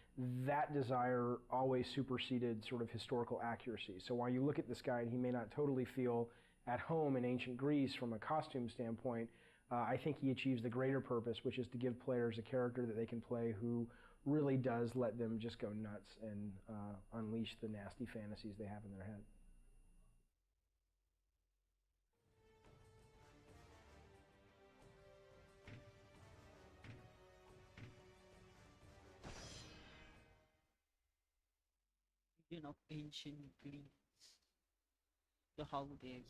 that desire always superseded sort of historical accuracy. So while you look at this guy and he may not totally feel at home in ancient Greece from a costume standpoint, I think he achieves the greater purpose, which is to give players a character that they can play who really does let them just go nuts and unleash the nasty fantasies they have in their head. Of ancient Greece. So how they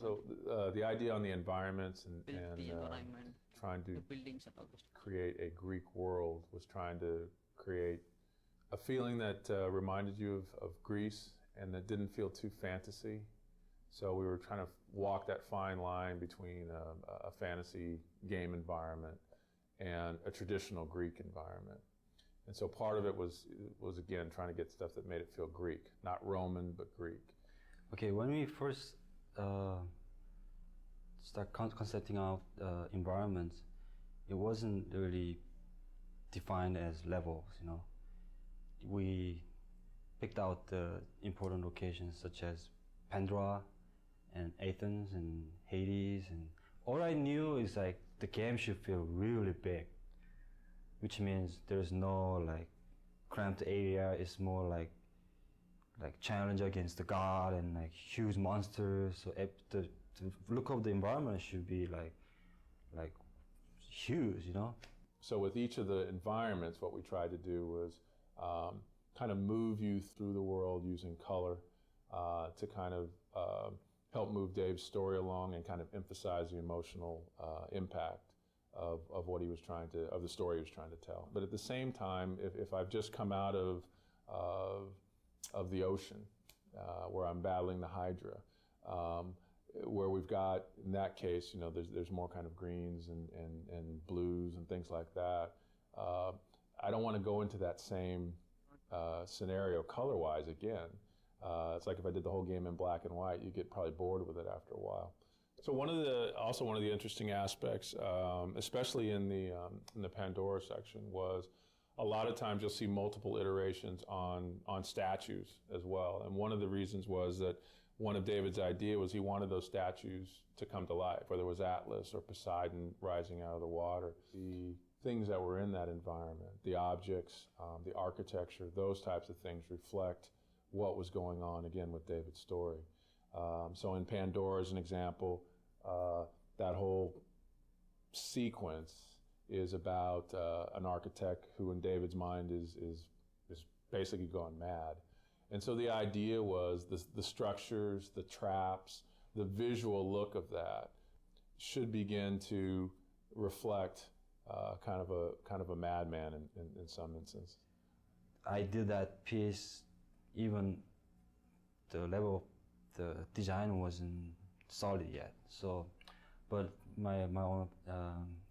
the idea on the environments and the environment, trying to the buildings and all this. Create a Greek world was trying to create a feeling that reminded you of Greece and that didn't feel too fantasy. So we were trying to walk that fine line between a fantasy game environment and a traditional Greek environment. And so part of it was again trying to get stuff that made it feel Greek, not Roman, but Greek. Okay, when we first start concepting out environments, it wasn't really defined as levels, you know. We picked out the important locations such as Pandora and Athens and Hades, and all I knew is like the game should feel really big, which means there's no like cramped area. It's more like challenge against the god and like huge monsters. So the look of the environment should be like huge, you know. So with each of the environments, what we tried to do was kind of move you through the world using color to kind of help move Dave's story along and kind of emphasize the emotional impact of what he was trying to, of the story he was trying to tell. But at the same time, if I've just come out of the ocean where I'm battling the Hydra, where we've got, in that case, you know, there's more kind of greens and blues and things like that. I don't want to go into that same scenario color-wise again. It's like if I did the whole game in black and white, you get probably bored with it after a while. So one of the interesting aspects, especially in the Pandora section, was a lot of times you'll see multiple iterations on statues as well. And one of the reasons was that one of David's idea was he wanted those statues to come to life, whether it was Atlas or Poseidon rising out of the water. The things that were in that environment, the objects, the architecture, those types of things reflect what was going on, again, with David's story. So in Pandora, as an example, that whole sequence is about an architect who, in David's mind, is basically gone mad. And so the idea was the structures, the traps, the visual look of that should begin to reflect kind of a madman in some instance. I did that piece, even the level of the design wasn't solid yet. So, but my own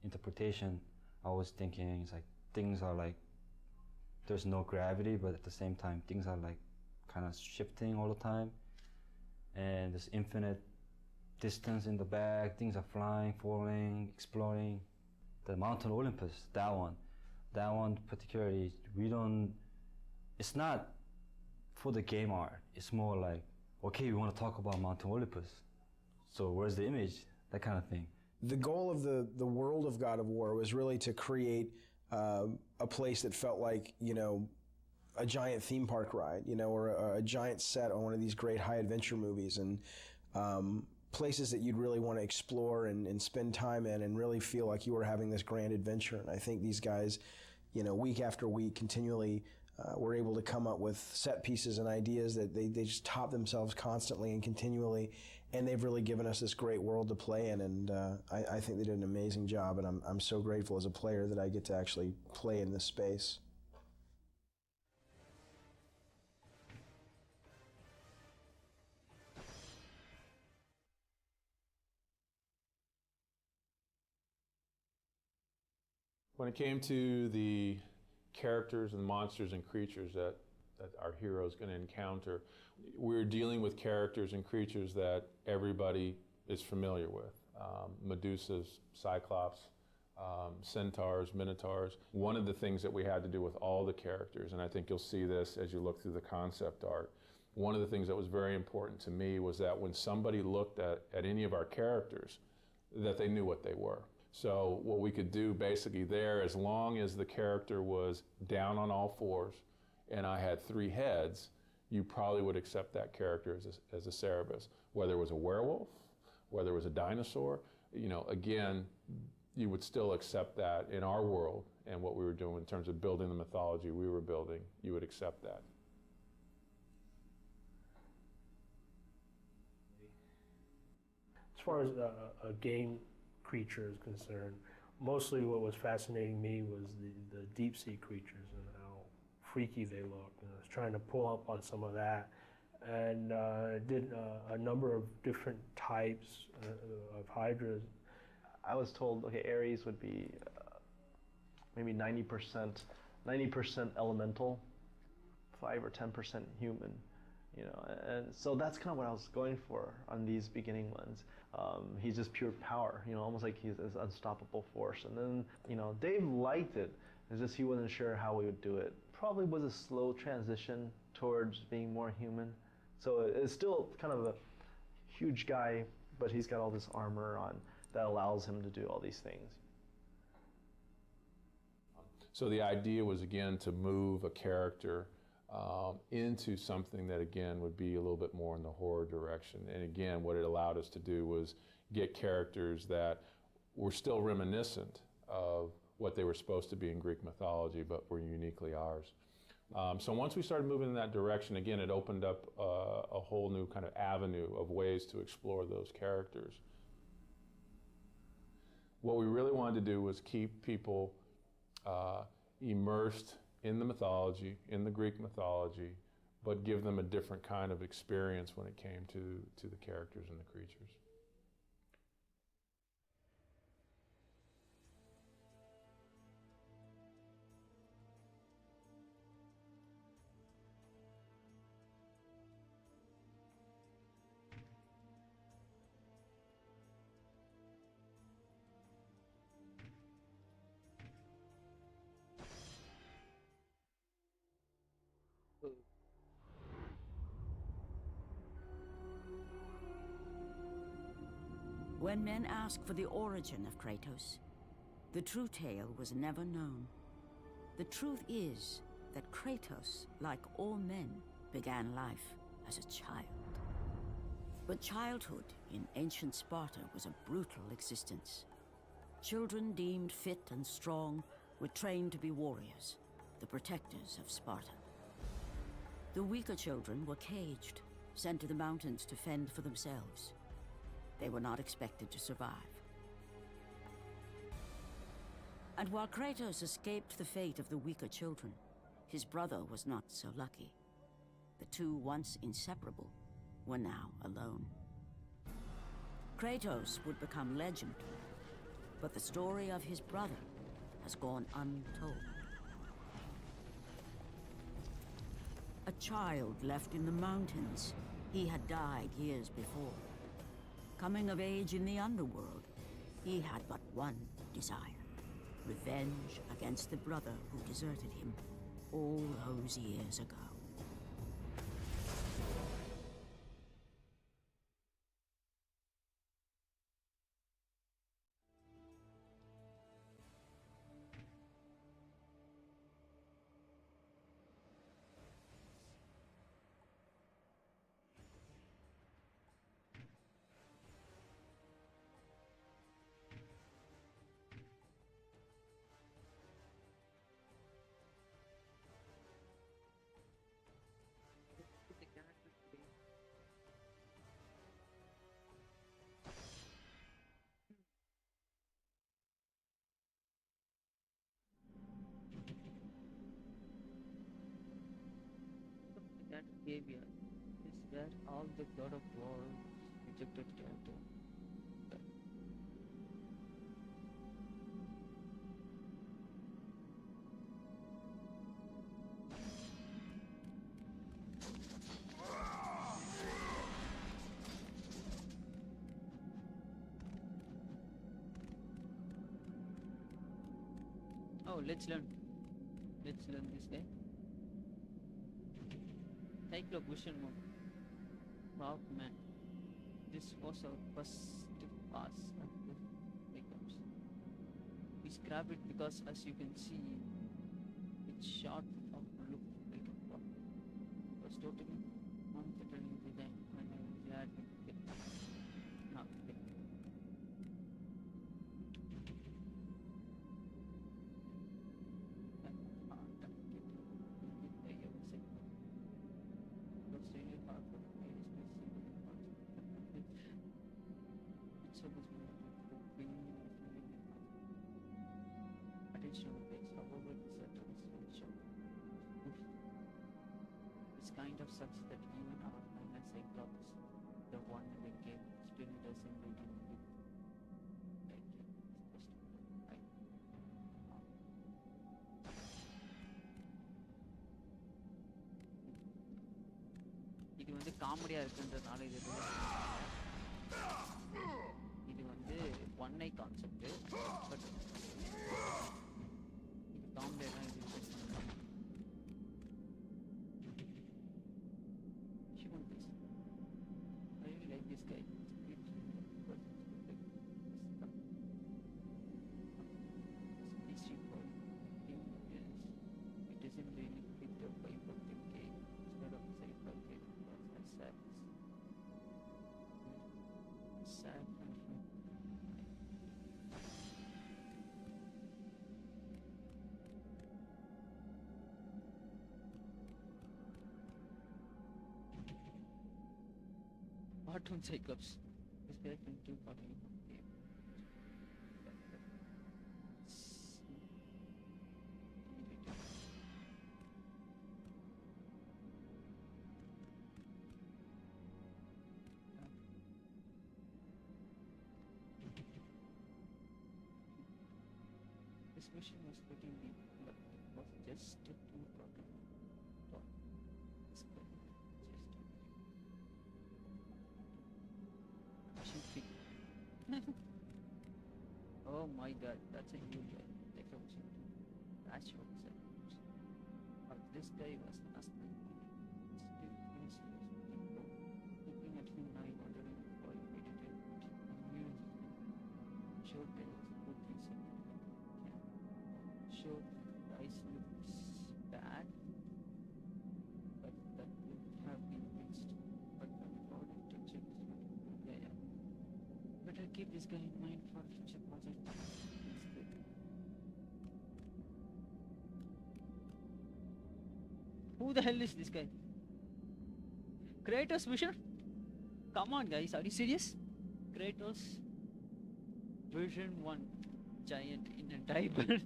interpretation, I was thinking it's like things are like there's no gravity, but at the same time things are like kind of shifting all the time, and there's infinite distance in the back. Things are flying, falling, exploding. The Mountain Olympus, that one particularly, it's not for the game art. It's more like, okay, we want to talk about Mountain Olympus, so where's the image? That kind of thing. The goal of the world of God of War was really to create a place that felt like, a giant theme park ride, or a giant set on one of these great high adventure movies, and places that you'd really want to explore and spend time in and really feel like you were having this grand adventure. And I think these guys, week after week, continually were able to come up with set pieces and ideas that they just top themselves constantly and continually, and they've really given us this great world to play in, and I think they did an amazing job, and I'm so grateful as a player that I get to actually play in this space. When it came to the characters and monsters and creatures that our hero is going to encounter, we're dealing with characters and creatures that everybody is familiar with. Medusas, Cyclops, centaurs, minotaurs. One of the things that we had to do with all the characters, and I think you'll see this as you look through the concept art, one of the things that was very important to me was that when somebody looked at any of our characters, that they knew what they were. So what we could do basically there, as long as the character was down on all fours and I had 3 heads, you probably would accept that character as a Cerberus. Whether it was a werewolf, whether it was a dinosaur, again, you would still accept that in our world and what we were doing in terms of building the mythology we were building, you would accept that. As far as a game creature is concerned, mostly what was fascinating me was the deep sea creatures and how freaky they look. And I was trying to pull up on some of that, and did a number of different types of hydras. I was told, okay, Ares would be maybe 90% elemental, 5 or 10% human. And so that's kind of what I was going for on these beginning ones. He's just pure power, almost like he's this unstoppable force. And then, Dave liked it. It's just he wasn't sure how we would do it. Probably was a slow transition towards being more human. So it's still kind of a huge guy, but he's got all this armor on that allows him to do all these things. So the idea was, again, to move a character into something that, again, would be a little bit more in the horror direction. And again, what it allowed us to do was get characters that were still reminiscent of what they were supposed to be in Greek mythology, but were uniquely ours. So once we started moving in that direction, again, it opened up a whole new kind of avenue of ways to explore those characters. What we really wanted to do was keep people immersed in the mythology, in the Greek mythology, but give them a different kind of experience when it came to the characters and the creatures. When men ask for the origin of Kratos, the true tale was never known. The truth is that Kratos, like all men, began life as a child. But childhood in ancient Sparta was a brutal existence. Children deemed fit and strong were trained to be warriors, the protectors of Sparta. The weaker children were caged, sent to the mountains to fend for themselves. They were not expected to survive. And while Kratos escaped the fate of the weaker children, his brother was not so lucky. The two, once inseparable, were now alone. Kratos would become legend, but the story of his brother has gone untold. A child left in the mountains, he had died years before. Coming of age in the underworld, he had but one desire: revenge against the brother who deserted him all those years ago. That graveyard is where all the God of War rejected character. Oh, let's learn. Let's learn this guy. Cyclovision mode. Rock man. This was our first pass of the Cyclops. We scrap it because, as you can see, it's short of look like a rock. It was totally unsettling design, and I'm glad we could get it. Now, okay. Kind of sucks that even our final Cyclops, the one in the game, still doesn't really look like it's supposed to. Right? இது வந்து காமெடியா இருக்குன்றதுனால இது இது வந்து one I concept but இது காமெடியா இது this guy. It doesn't really fit the vibe of the game. Instead of sci-fi game, it has sad and Cartoon Cyclops. This guy can do cartoon game. This mission was pretty deep, but it was just too cartoon. Oh my god, that's a new guy. Like a that's what this guy was asking. Still feels looking at him now, wondering why he did it. show good things. Show price looks bad, but that would have been fixed. But the product texture is not good. Yeah. Better keep this guy in mind for future project. Who the hell is this guy? Kratos Vision? Come on, guys, are you serious? Kratos Vision 1 giant in a diaper.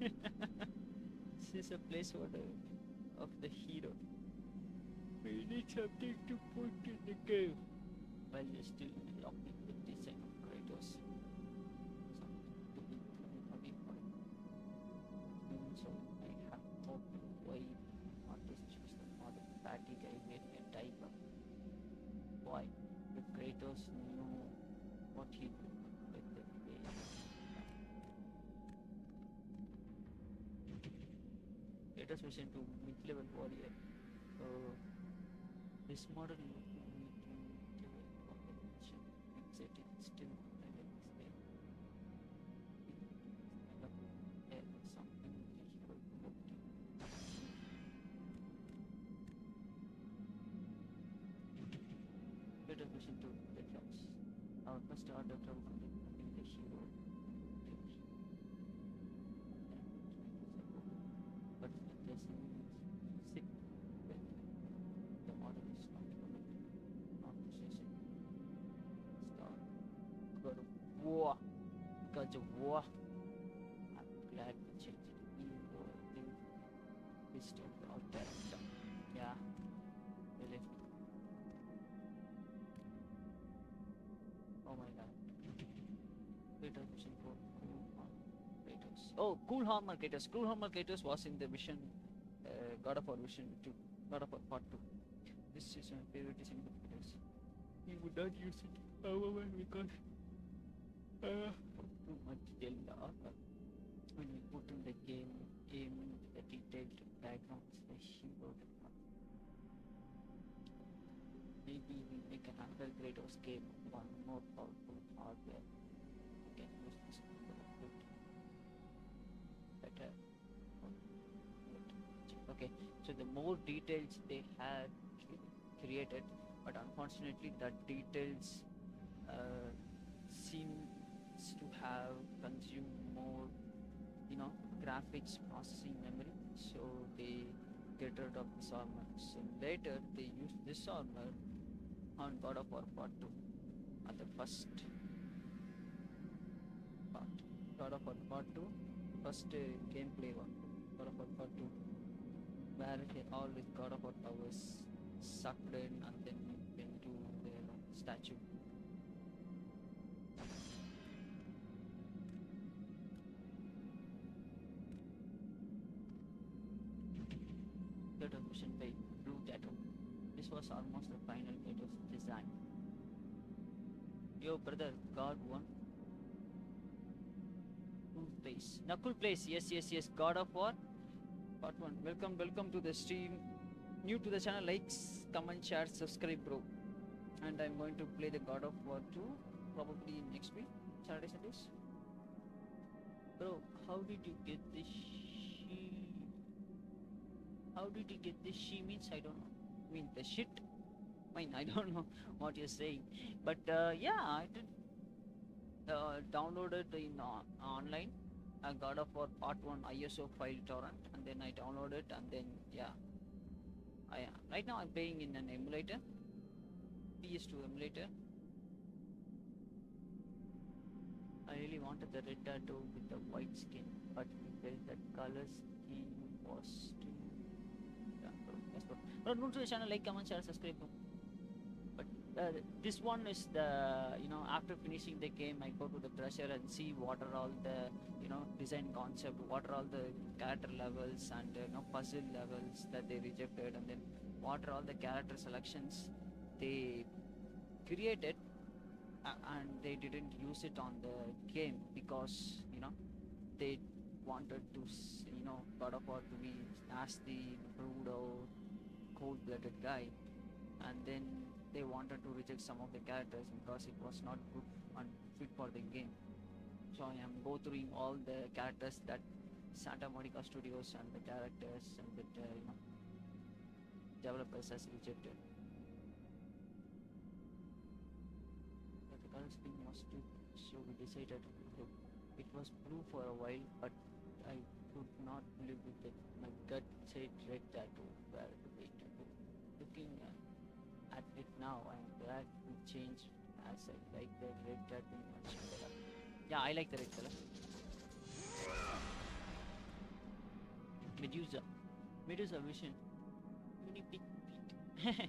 This is a placeholder of the hero. We need something to put in the game. While you're still locking the design of Kratos. So I have hope why artists choose the model fatty guy made me a diaper. Why? If Kratos knew what he did with the game. Kratos Vision 2 mid-level warrior. So this model mid-level combination makes it still kind of this way. Something visual looking. Kratos Vision 2 deadlocks. Our first order trouble in the hero. But it doesn't sit with the model is not precision. Start. God of War. God of War. I'm glad we changed it. Even though I think we still out there. Yeah. Really. Oh my god. Kratos Vision 4. Kratos. Oh, Cool Hammer Kratos. Cool Hammer Kratos was in the Vision, God of War Vision 2. God of War Part 2. This is my favorite design of Kratos. He would not use it, however, because too much detail in the artwork. When we put in the game, the detailed backgrounds, the hero. Maybe we make another Kratos game, one more powerful hardware. We can use this for a bit better. Okay, so the more details they had created, but unfortunately that details seems to have consumed more, graphics processing memory, so they get rid of this armor. So later they used this armor on God of War Part 2, on the first part. God of War Part 2, first gameplay one, God of War Part 2, where all his God of War powers sucked in and then into the statue. Kratos Vision by Blue Tattoo. This was almost the final Kratos design. Yo brother, God 1. Cool place. Knuckle place, yes. God of War Part 1. Welcome to the stream. New to the channel, likes, comment, share, subscribe, bro. And I'm going to play the God of War 2 probably next week, Saturday, Sundays. Bro, how did you get this? How did you get this? She means I don't know. I mean the shit. I don't know what you're saying. But yeah, I did download it in online. I God of War Part 1 ISO file torrent, and then I download it, and then yeah. Right now I'm playing in an emulator, PS2 emulator. I really wanted the red tattoo with the white skin, but we felt that color scheme was too. Yeah, that's what. But new to the channel, like, comment, share, subscribe. But this one is the after finishing the game, I go to the treasure and see what are all the design concept, what are all the character levels and puzzle levels that they rejected, and then what are all the character selections they created and they didn't use it on the game because they wanted to God of War to be nasty, brutal, cold-blooded guy, and then they wanted to reject some of the characters because it was not good and fit for the game. So I am go through all the characters that Santa Monica Studios and the characters and the developers has rejected. But the color scheme was too, so we decided to. It was blue for a while, but I could not live with it. My gut said red tattoo were the way to go. Looking at it now, I am glad we changed as I like the red tattoo much better. Yeah, I like the red color. Medusa vision. Mini big feet.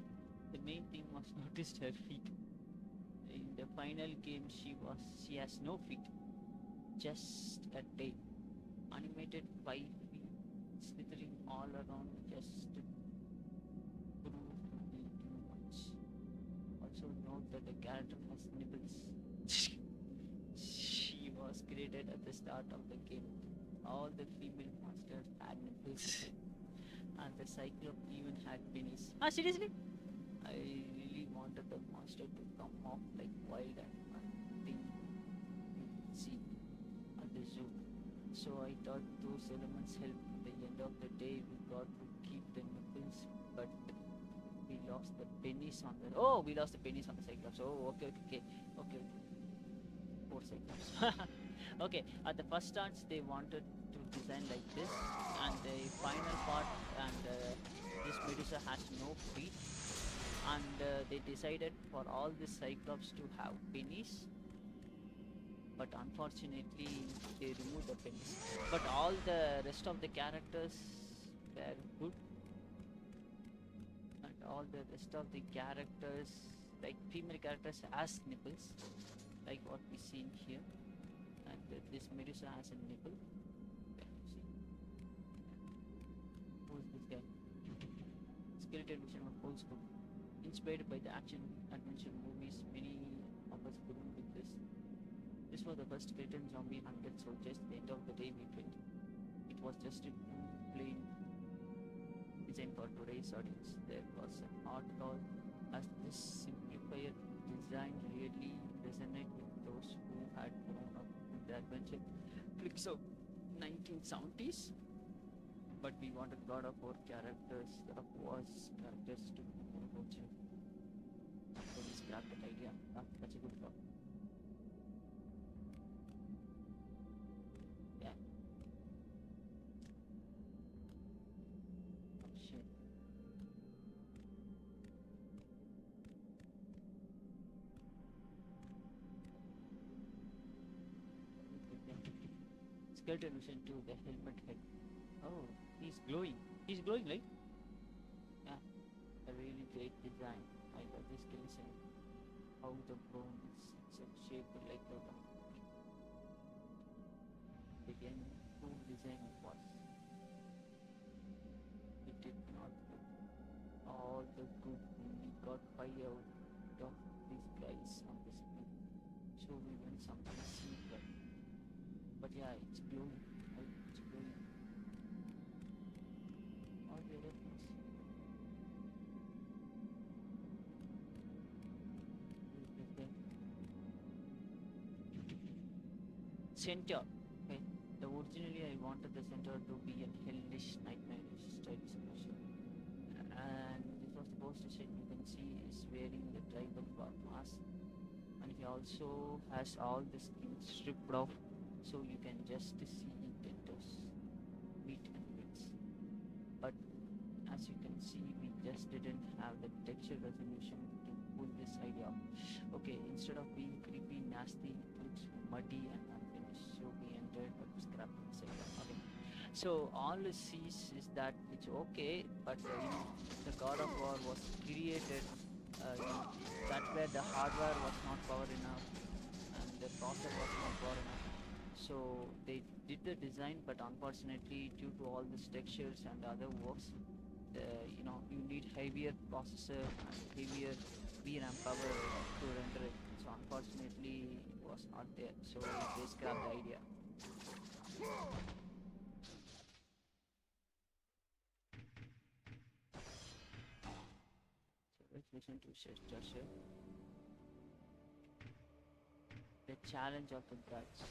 The main thing was noticed her feet. In the final game, she has no feet, just a tail. Animated 5 feet slithering all around just to prove to be too much. Also note that the character has nipples. She was created at the start of the game. All the female monsters had nipples. And the Cyclops even had penis. Ah, seriously? I really wanted the monster to come off like wild and thing you could see at the zoo. So I thought those elements helped. At the end of the day, we got to keep the nipples, but we lost the penis on the. Oh, we lost the penis on the Cyclops. Oh, okay. Poor Cyclops. Okay, at the first stance, they wanted to design like this, and the final part, and this Medusa has no feet, and they decided for all the Cyclops to have penis. But unfortunately, they removed the penis. But all the rest of the characters were good, and all the rest of the characters, like female characters, has nipples, like what we see here. And this Medusa has a nipple. Can you see? Who's this guy? Skeleton vision of old school. Inspired by the action adventure movies, many of us grew with this. This was the first skeleton zombie hunted soldiers. At the end of the day, we built. It was just a plain design for today's audience. There was an art call as this simplified design really resonated with those who had grown up with the adventure flicks of 1970s. But we wanted God of War characters, God of War's characters to be more about you. So we scrapped that idea. That's a good thought. Yeah. Oh shit. Skeleton vision to the helmet head. Oh, he's glowing. He's glowing, right? Yeah, a really great design. I love this skeleton. How the bone is shaped like a monkey. Again, cool design it was. It did not look all the good. We got 5 out of these guys on the screen. So we went something simple. But yeah, it's glowing. Right? It's glowing. All the other things. Centaur. Okay. Originally I wanted the centaur to be a hellish, nightmarish style solution. And this was the poster set you can see is wearing the tribal mask. And he also has all the skin stripped off, so you can just see Dento's meat and bits. But as you can see, we just didn't have the texture resolution to pull this idea off. Okay, instead of being creepy, nasty, it looks muddy and unfinished, so we entered a scrapping section. Okay, so all it sees is that it's okay, but the God of War was created that where the hardware was not power enough and the processor was not power enough. So they did the design, but unfortunately, due to all these textures and other works, you need heavier processor and heavier VRAM power to render it. So unfortunately, it was not there. So they scrapped the idea. So let's listen to Churchill. The challenge of the gods.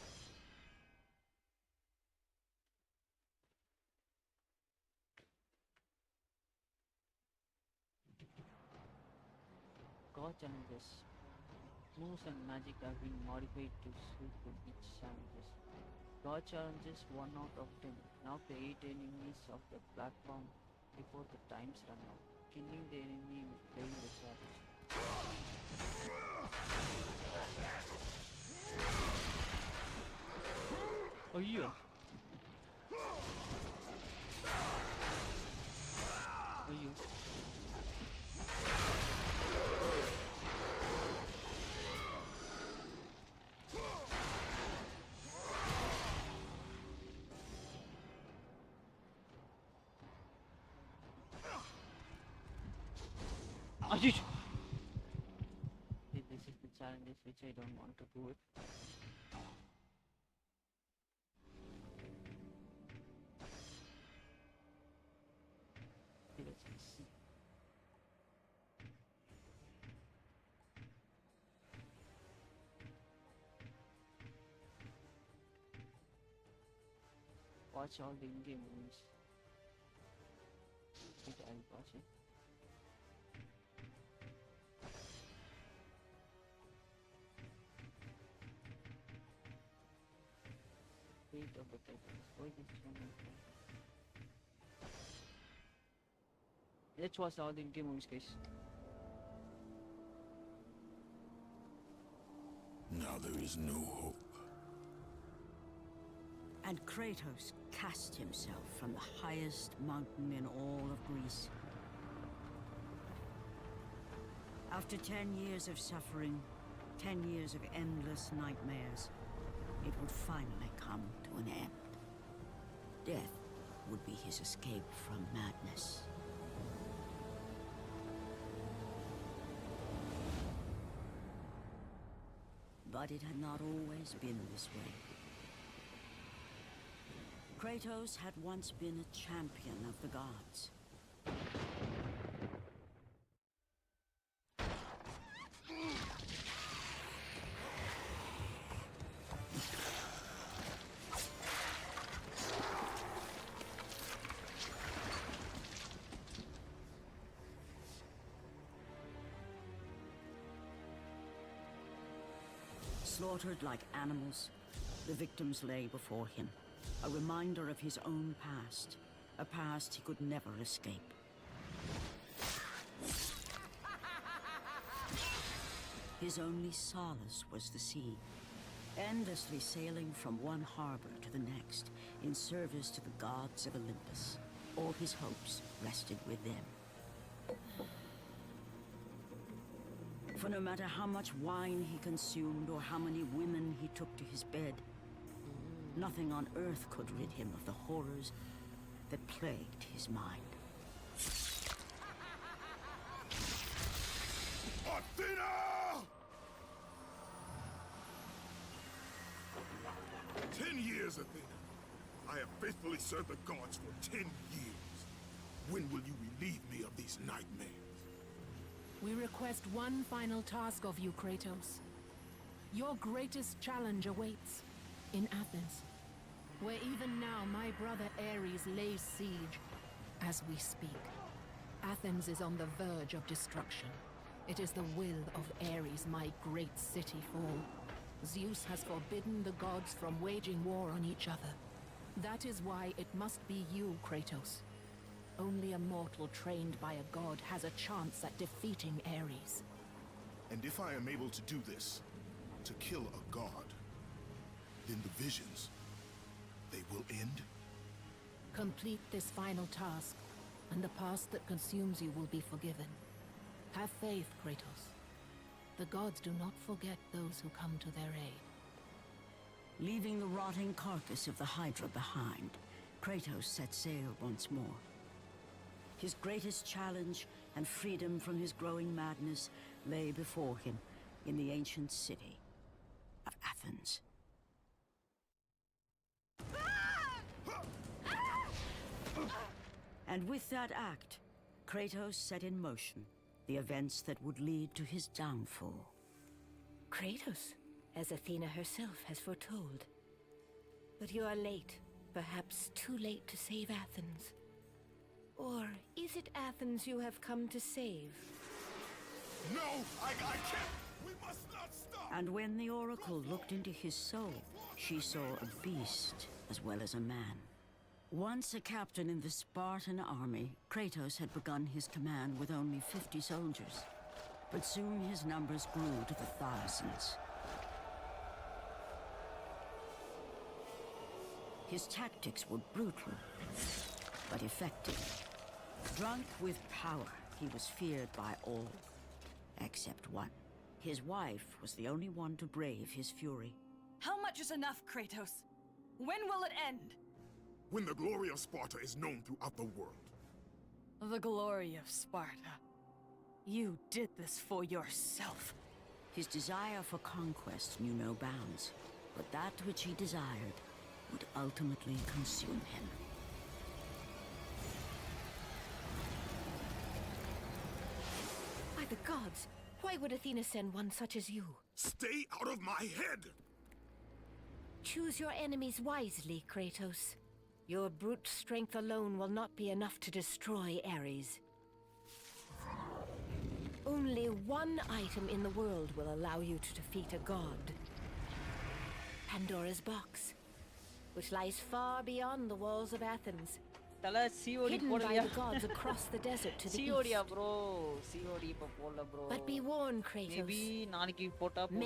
God challenges. Moves and magic have been modified to suit to each challenges. God challenges 1 out of 10. Now play 8 enemies of the platform before the times run out. Killing the enemy with playing the challenge. Oh yeah. Oh yeah. This is the challenges which I don't want to do it. Okay, let's see. Watch all the in-game movies. Wait, I'll watch it. Fate of the Titans. Why this one? Let's watch all the in-game movies, guys. Now there is no hope. And Kratos cast himself from the highest mountain in all of Greece. After 10 years of suffering, 10 years of endless nightmares, it would finally come to an end. Death would be his escape from madness. But it had not always been this way. Kratos had once been a champion of the gods. Slaughtered like animals, the victims lay before him, a reminder of his own past, a past he could never escape. His only solace was the sea, endlessly sailing from one harbor to the next in service to the gods of Olympus. All his hopes rested with them. For no matter how much wine he consumed or how many women he took to his bed, nothing on earth could rid him of the horrors that plagued his mind. Athena! 10 years, Athena. I have faithfully served the gods for 10 years. When will you relieve me of these nightmares? We request one final task of you, Kratos. Your greatest challenge awaits in Athens, where even now my brother Ares lays siege as we speak. Athens is on the verge of destruction. It is the will of Ares my great city fall. Zeus has forbidden the gods from waging war on each other. That is why it must be you, Kratos. Only a mortal trained by a god has a chance at defeating Ares. And if I am able to do this, to kill a god, then the visions, they will end? Complete this final task, and the past that consumes you will be forgiven. Have faith, Kratos. The gods do not forget those who come to their aid. Leaving the rotting carcass of the Hydra behind, Kratos set sail once more. His greatest challenge and freedom from his growing madness lay before him in the ancient city of Athens. And with that act, Kratos set in motion the events that would lead to his downfall. Kratos, as Athena herself has foretold. But you are late, perhaps too late to save Athens. Or is it Athens you have come to save? No! I can't. We must not stop. And when the Oracle looked into his soul, she saw a beast as well as a man. Once a captain in the Spartan army, Kratos had begun his command with only 50 soldiers. But soon his numbers grew to the thousands. His tactics were brutal, but effective. Drunk with power, he was feared by all, except one. His wife was the only one to brave his fury. How much is enough, Kratos? When will it end? When the glory of Sparta is known throughout the world. The glory of Sparta. You did this for yourself. His desire for conquest knew no bounds, but that which he desired would ultimately consume him. By the gods, why would Athena send one such as you? Stay out of my head! Choose your enemies wisely, Kratos. Your brute strength alone will not be enough to destroy Ares. Only one item in the world will allow you to defeat a god. Pandora's box, which lies far beyond the walls of Athens. Hidden by the gods across the desert to the east. Bro. COD bro. But be warned, Kratos. Maybe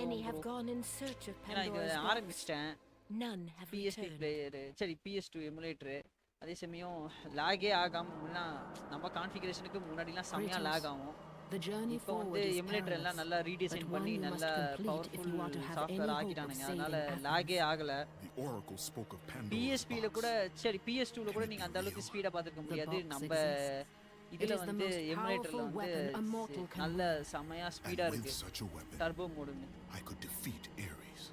Many have gone in search of Pandora's box. None have PS3 returned. player, PS2 emulator. அதே சமயம் லாகே ஆகாம முன்னா நம்ம கான்ஃபிகரேஷனுக்கு முன்னாடிலாம் செமையா lock ஆகும். The journey இப்போ வந்து எமுலேட்டர் எல்லாம் நல்லா ரீடிசைன் பண்ணி நல்லா பவர்ஃபுல் சாஃப்ட்வேர் ஆக்கிட்டானுங்க. அதனால லாகே ஆகல. PSP ல கூட சரி PS2 ல கூட நீங்க அந்த அளவுக்கு ஸ்பீடா பாத்துக்க முடியாது. நம்ம இதுல வந்து எமுலேட்டர்ல வந்து நல்ல செமையா ஸ்பீடா இருக்கு. டர்போ மோடுன்னு. I could defeat Ares.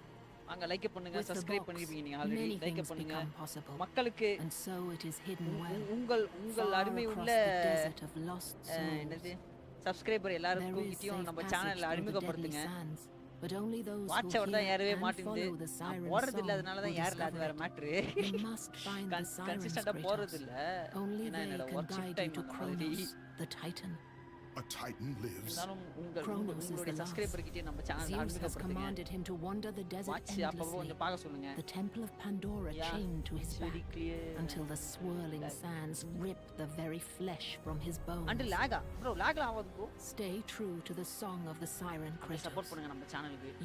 அங்க லைக் பண்ணுங்க, சப்ஸ்கிரைப் பண்ணிருப்பீங்க நீங்க ஆல்ரெடி. லைக் பண்ணுங்க. மக்களுக்கு உங்கள் அருமை உள்ள என்னது சப்ஸ்கிரைபர் எல்லாருக்கும் கிட்டயும் நம்ம சேனல்ல அறிமுகப்படுத்துங்க. வாட்ச் அவர் தான் ஏறவே மாட்டேங்குது. நான் போறது இல்ல, அதனால தான் ஏறல. அது வேற மேட்ரு. கன்சிஸ்டன்ட்டா போறது இல்ல. ஏன்னா என்னோட work shift time already. A titan lives. Kronos is the last. Zeus has commanded him to wander the desert endlessly, the temple of Pandora chained to his back, until the swirling sands rip the very flesh from his bones. And lag bro. Stay true to the song of the siren Kratos.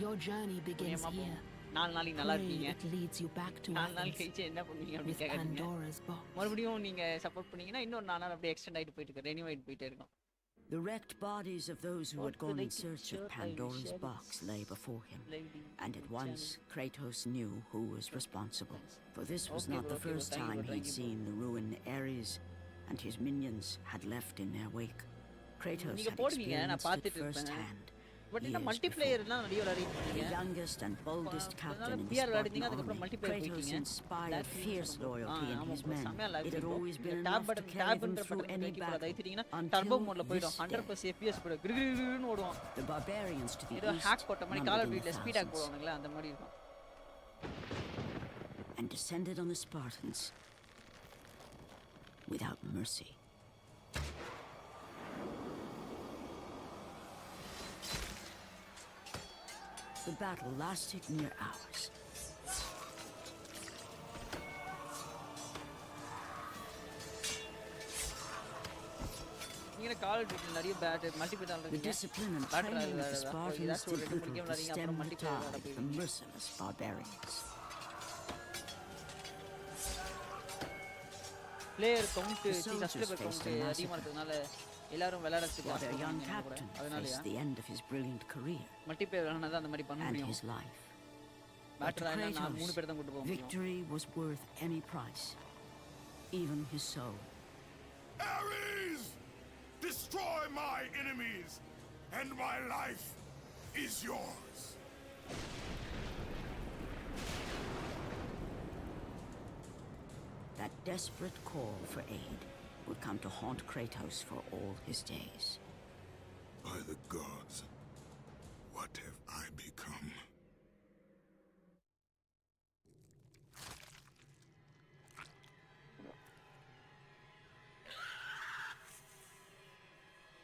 Your journey begins here. Pray it leads you back to Athens with Pandora's box. மறுபடியும் நீங்க support பண்ணீங்கன்னா இன்னொரு 4 நாள் அப்படியே extend ஆயிட்டு போயிட்டு இருக்கு. Renew ஆயிட்டு போயிட்டே இருக்கும். The wrecked bodies of those who had gone in search of Pandora's box lay before him, and at once Kratos knew who was responsible. For this was not the first time he'd seen the ruined Ares, and his minions had left in their wake. Kratos had experienced it firsthand. But in the multiplayer the youngest and boldest captain in the Spartan army, Kratos inspired fierce loyalty in his men. It had always been enough to carry them through any battle until this day. The barbarians to the east numbered in thousands and descended on the Spartans without mercy. The battle lasted near hours. The discipline and training of the Spartans did little to stem the tide of the merciless barbarians. Player count, subscriber count அதிகமா இருக்கிறதுனால எல்லாரும் விளையாடுறதுக்கு While their young captain faced the end of his brilliant career and his life. But to Kratos, victory was worth any price, even his soul. Ares! Destroy my enemies, and my life is yours. That desperate call for aid would come to haunt Kratos for all his days. By the gods, what have I become?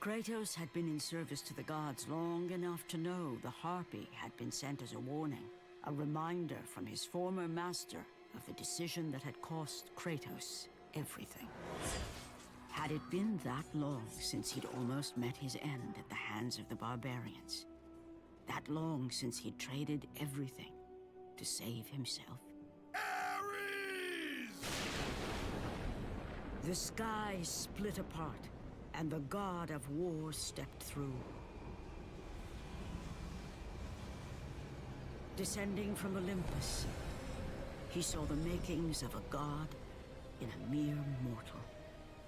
Kratos had been in service to the gods long enough to know the Harpy had been sent as a warning, a reminder from his former master of the decision that had cost Kratos everything. Had it been that long since he'd almost met his end at the hands of the barbarians? That long since he'd traded everything to save himself? Ares! The sky split apart, and the god of war stepped through. Descending from Olympus, he saw the makings of a god in a mere mortal.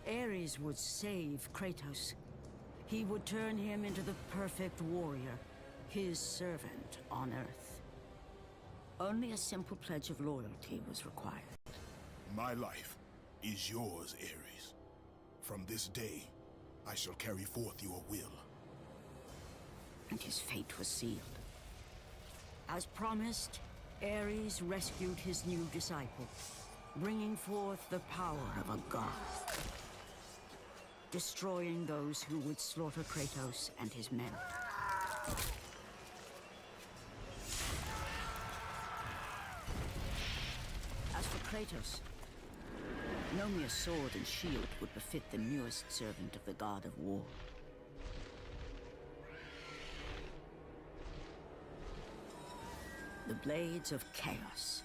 Ares would save Kratos. He would turn him into the perfect warrior, his servant on Earth. Only a simple pledge of loyalty was required. My life is yours, Ares. From this day, I shall carry forth your will. And his fate was sealed. As promised, Ares rescued his new disciple, bringing forth the power of a god, destroying those who would slaughter Kratos and his men. As for Kratos, no mere sword and shield would befit the newest servant of the god of war. The blades of chaos,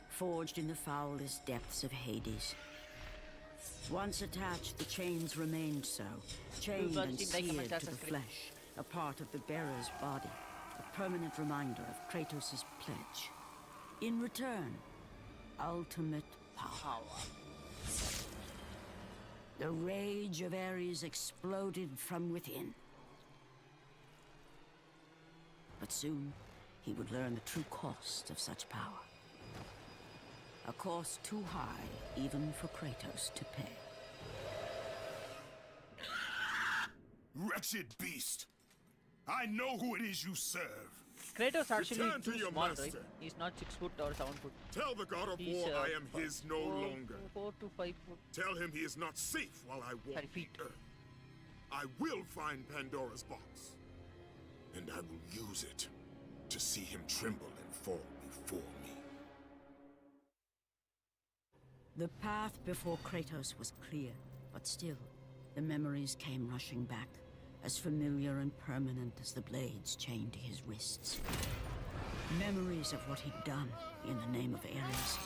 forged in the foulest depths of Hades. Once attached, the chains remained so, chained and seared to the flesh, a part of the bearer's body, a permanent reminder of Kratos' pledge. In return, ultimate power. The rage of Ares exploded from within. But soon, he would learn the true cost of such power. A cost too high even for Kratos to pay. Wretched beast! I know who it is you serve. Kratos actually Return to too your small, master. right? He's not 6 foot or 7 foot. Tell the god of He's, war I am his no longer. 4 to 5 foot. Tell him he is not safe while I walk the earth. I will find Pandora's box, and I will use it to see him tremble and fall before me. The path before Kratos was clear, but still, the memories came rushing back, as familiar and permanent as the blades chained to his wrists. Memories of what he'd done in the name of Ares.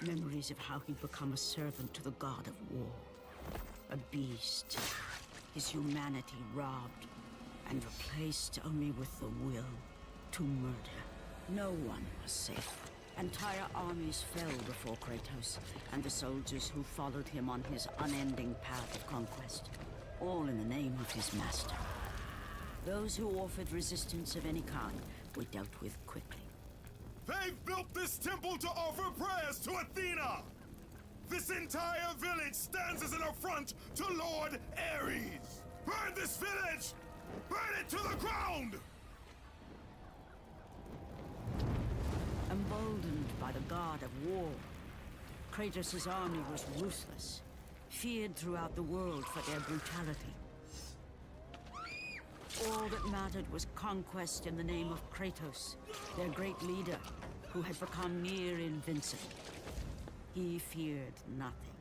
Memories of how he'd become a servant to the god of war. A beast, his humanity robbed, and replaced only with the will to murder. No one was safe. Entire armies fell before Kratos, and the soldiers who followed him on his unending path of conquest. All in the name of his master. Those who offered resistance of any kind were dealt with quickly. They've built this temple to offer prayers to Athena! This entire village stands as an affront to Lord Ares! Burn this village! Burn it to the ground! Emboldened by the god of war, Kratos' army was ruthless, feared throughout the world for their brutality. All that mattered was conquest in the name of Kratos, their great leader, who had become near invincible. He feared nothing.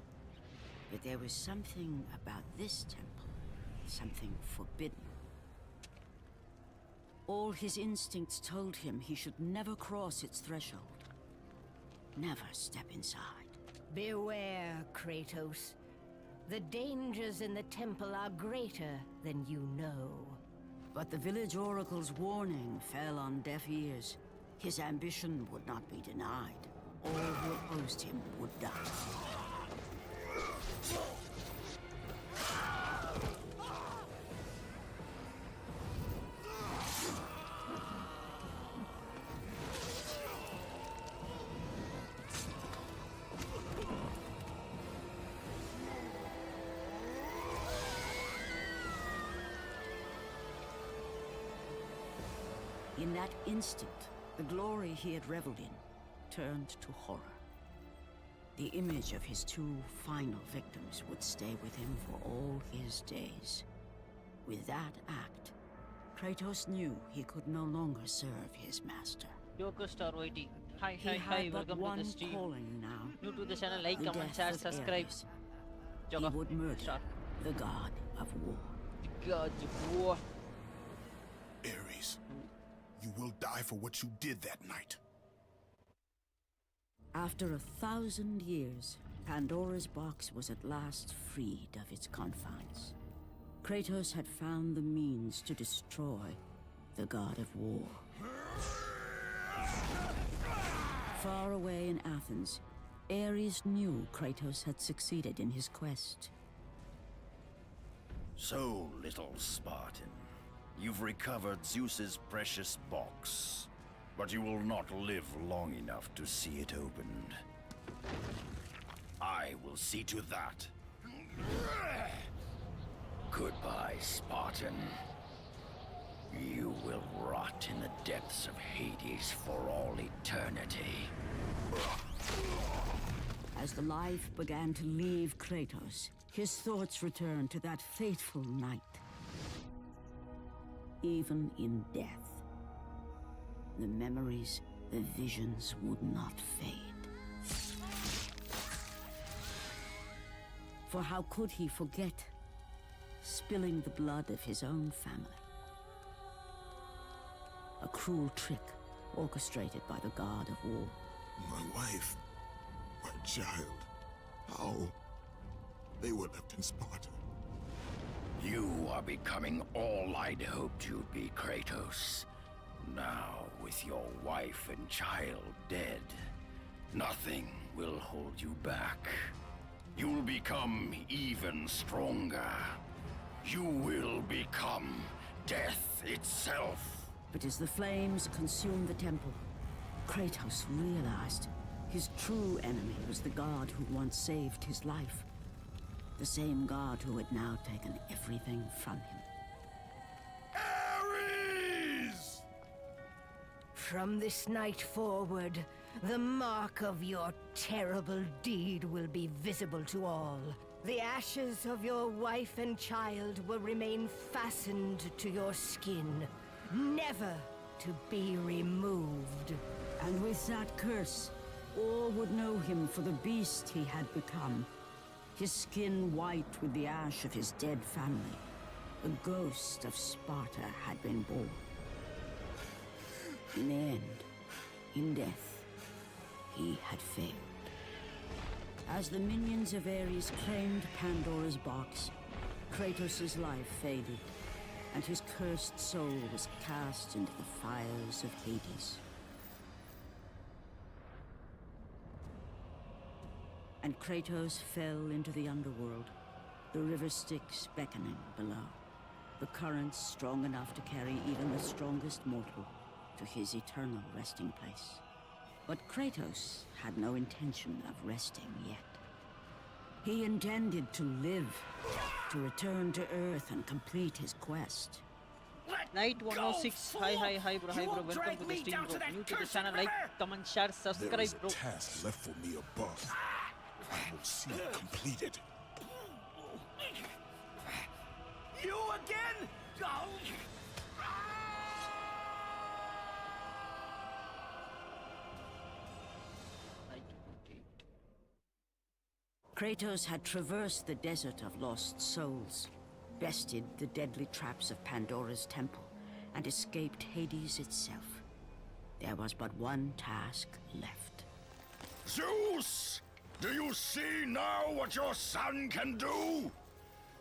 But there was something about this temple, something forbidden. All his instincts told him he should never cross its threshold. Never step inside. Beware, Kratos. The dangers in the temple are greater than you know. But the village oracle's warning fell on deaf ears. His ambition would not be denied. All who opposed him would die. In that instant, the glory he had reveled in turned to horror. The image of his two final victims would stay with him for all his days. With that act, Kratos knew he could no longer serve his master. Yoko Star waiting. Hi, He hi, hi, had but welcome to one the stream. calling now. New to the channel, like, The comment, death share, of subscribe. Ares. Jog He off. would murder Start. the god of war. The gods of war. Ares, you will die for what you did that night. After 1,000 years, Pandora's box was at last freed of its confines. Kratos had found the means to destroy the god of war. Far away in Athens, Ares knew Kratos had succeeded in his quest. So, little Spartan, you've recovered Zeus's precious box, but you will not live long enough to see it opened. I will see to that. Goodbye, Spartan. You will rot in the depths of Hades for all eternity. As the life began to leave Kratos, his thoughts returned to that fateful night. Even in death, the memories, the visions would not fade. For how could he forget spilling the blood of his own family? A cruel trick orchestrated by the god of war. My wife, my child, how? They were left in Sparta. You are becoming all I'd hoped you'd be, Kratos. Now, with your wife and child dead, nothing will hold you back. You'll become even stronger. You will become death itself. But as the flames consumed the temple, Kratos realized his true enemy was the god who once saved his life. The same god who had now taken everything from him. Ares! From this night forward, the mark of your terrible deed will be visible to all. The ashes of your wife and child will remain fastened to your skin, never to be removed. And with that curse, all would know him for the beast he had become. His skin white with the ash of his dead family. The ghost of Sparta had been born. In the end, in death, he had failed. As the minions of Ares claimed Pandora's box, Kratos' life faded, and his cursed soul was cast into the fires of Hades. And Kratos fell into the underworld, the river Styx beckoning below, the currents strong enough to carry even the strongest mortal to his eternal resting place. But Kratos had no intention of resting yet. He intended to live, to return to Earth and complete his quest. Night 106. Hi bro, welcome to the stream bro. New to the channel, like, comment, share, There subscribe is a bro. task left for me above. I will see it completed. You again? Kratos had traversed the desert of lost souls, bested the deadly traps of Pandora's temple, and escaped Hades itself. There was but one task left. Zeus! Do you see now what your son can do?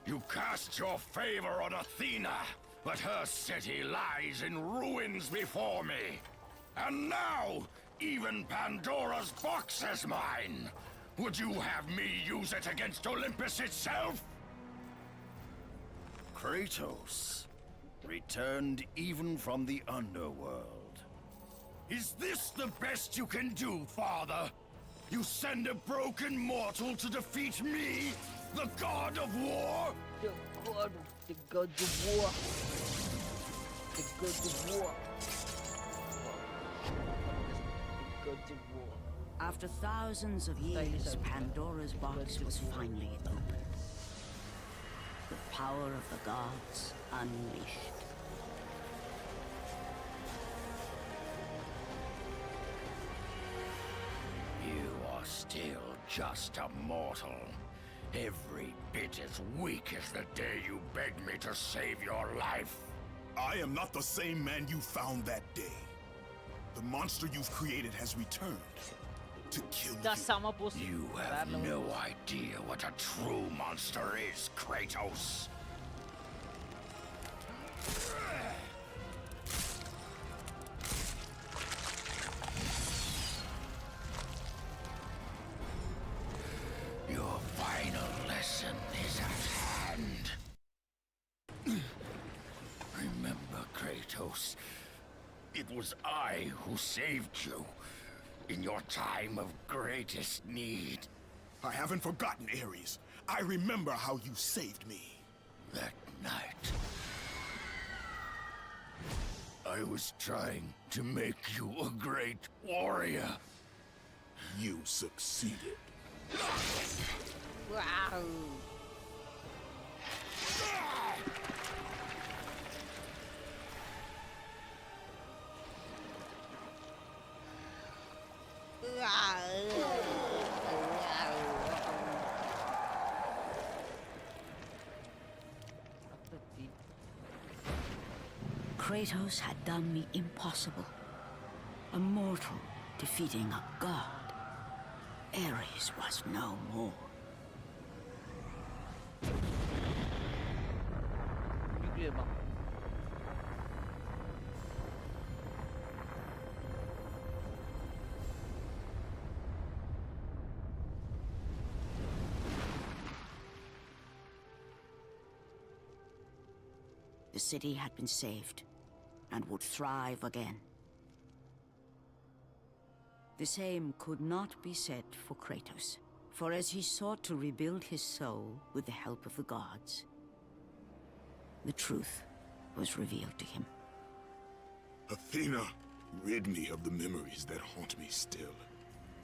You cast your favor on Athena, but her city lies in ruins before me. And now, even Pandora's box is mine. Would you have me use it against Olympus itself? Kratos, returned even from the underworld. Is this the best you can do, Father? You send a broken mortal to defeat me, the god of war? The gods of war. The gods of war. The gods of war. After thousands of years, Pandora's box was finally opened. The power of the gods unleashed. You are still just a mortal. Every bit as weak as the day you begged me to save your life. I am not the same man you found that day. The monster you've created has returned to kill you. You have no idea what a true monster is, Kratos. Your final lesson is at hand. Remember, Kratos, it was I who saved you in your time of greatest need. I haven't forgotten, Ares. I remember how you saved me. That night, I was trying to make you a great warrior. You succeeded. Wow. Kratos had done the impossible. A mortal defeating a god. Ares was no more. Nuclear bomb. The city had been saved and would thrive again. The same could not be said for Kratos, for as he sought to rebuild his soul with the help of the gods, the truth was revealed to him. Athena, rid me of the memories that haunt me still.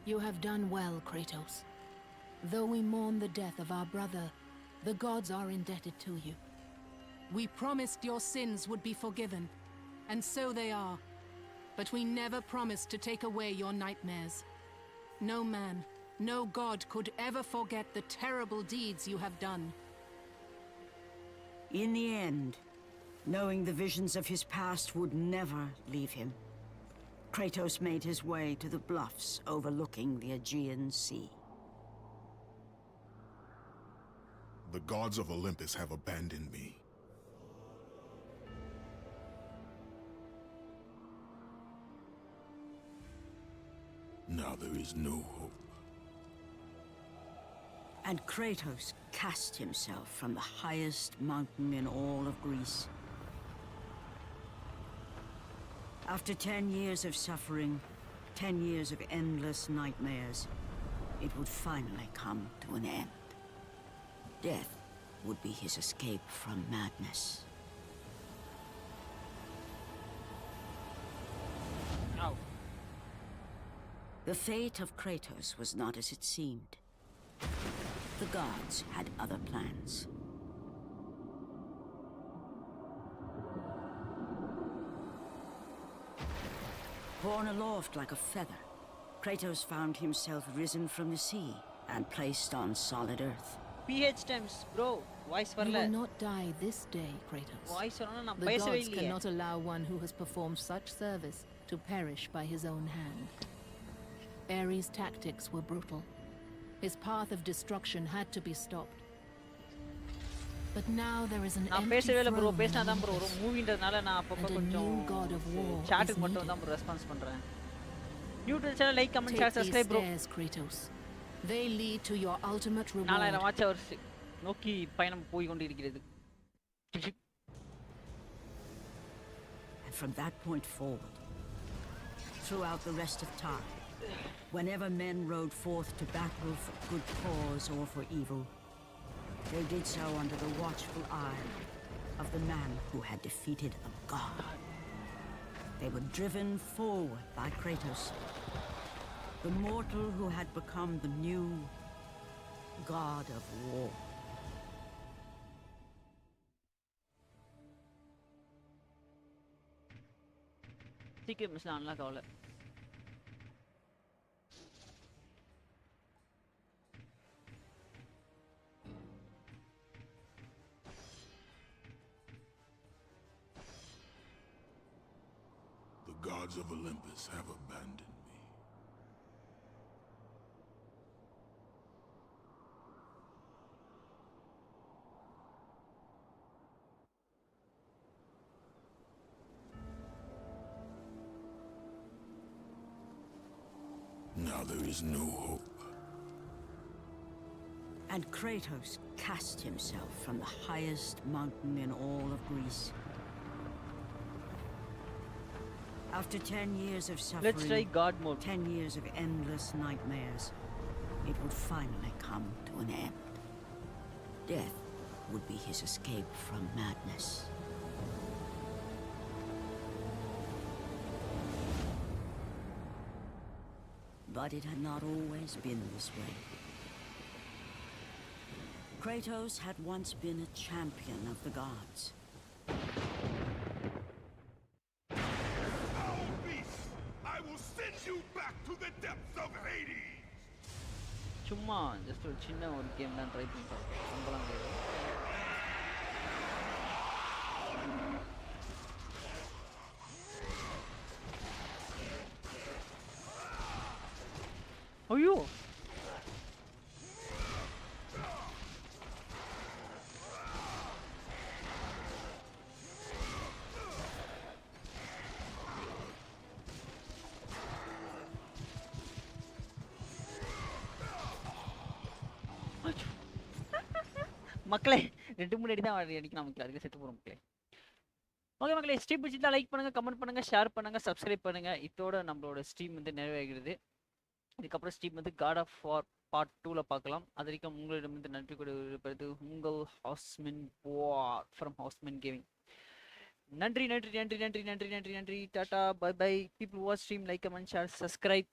You have done well, Kratos. Though we mourn the death of our brother, the gods are indebted to you. We promised your sins would be forgiven, and so they are. But we never promised to take away your nightmares. No man, no god could ever forget the terrible deeds you have done. In the end, knowing the visions of his past would never leave him, Kratos made his way to the bluffs overlooking the Aegean Sea. The gods of Olympus have abandoned me. Now there is no hope. And Kratos cast himself from the highest mountain in all of Greece. After 10 years of suffering, 10 years of endless nightmares, it would finally come to an end. Death would be his escape from madness. Ow. The fate of Kratos was not as it seemed. The gods had other plans. Borne aloft like a feather, Kratos found himself risen from the sea and placed on solid earth. PH times, bro. Voice You will varla. not die this day, Kratos. Voice varana na The paisa gods illiye. cannot allow one who has performed such service to perish by his own hand. Ares' tactics were brutal. His path of destruction had to be stopped. But now there is an நான் empty பேசவே இல்ல bro throne பேசினா in தான் bro ஒரு Olympus, மூவின்றதுனால நான் அப்பப்போ and a கொஞ்சம் new god of war சாட்டுக்கு is மட்டும் needed. தான் ப்ரோ ரெஸ்பான்ஸ் பண்றேன் new to channel like comment Take share these subscribe bro stairs, Kratos. They lead to your ultimate 4000 reward. Watch hours நோக்கி பயணம் போய் கொண்டிருக்கிறது And from that point forward, throughout the rest of time, whenever men rode forth to battle for good cause or for evil, they did so under the watchful eye of the man who had defeated a god. They were driven forward by Kratos, the mortal who had become the new god of war. சீக்கிரம் mission unlock ஆகல. The gods of Olympus have abandoned me. Now there is no hope. And Kratos cast himself from the highest mountain in all of Greece. After 10 years of suffering, Let's try God mode. 10 years of endless nightmares, it would finally come to an end. Death would be his escape from madness. But it had not always been this way. Kratos had once been a champion of the gods. Foul beast! I will send you back to the depths of Hades! சும்மா just ஒரு சின்ன ஒரு game தான் try பண்ணி பார்த்தேன். ரொம்பலாம் கிடையாது. ஐயோ மக்களே 2 முன்னாடி தான் அடிக்கலாம் மக்களே, அதுக்கு செத்து போகிறோம் மக்களே. ஓகே மக்களே, ஸ்ட்ரீம் பிடிச்சிருந்தா லைக் பண்ணுங்கள், கமெண்ட் பண்ணுங்கள், ஷேர் பண்ணுங்கள், சப்ஸ்கிரைப் பண்ணுங்கள். இதோட நம்மளோட ஸ்ட்ரீம் வந்து நிறைவேறுகிறது. இதுக்கப்புறம் ஸ்ட்ரீம் வந்து காட் ஆஃப் வார் பார்ட் 2ல் பார்க்கலாம். அது வரைக்கும் உங்களிடம் வந்து நன்றி கூட இருப்பது உங்கள் horsemen war from horsemen gaming. நன்றி நன்றி நன்றி நன்றி நன்றி நன்றி நன்றி. Tata bye bye. People watch stream, like comment share subscribe.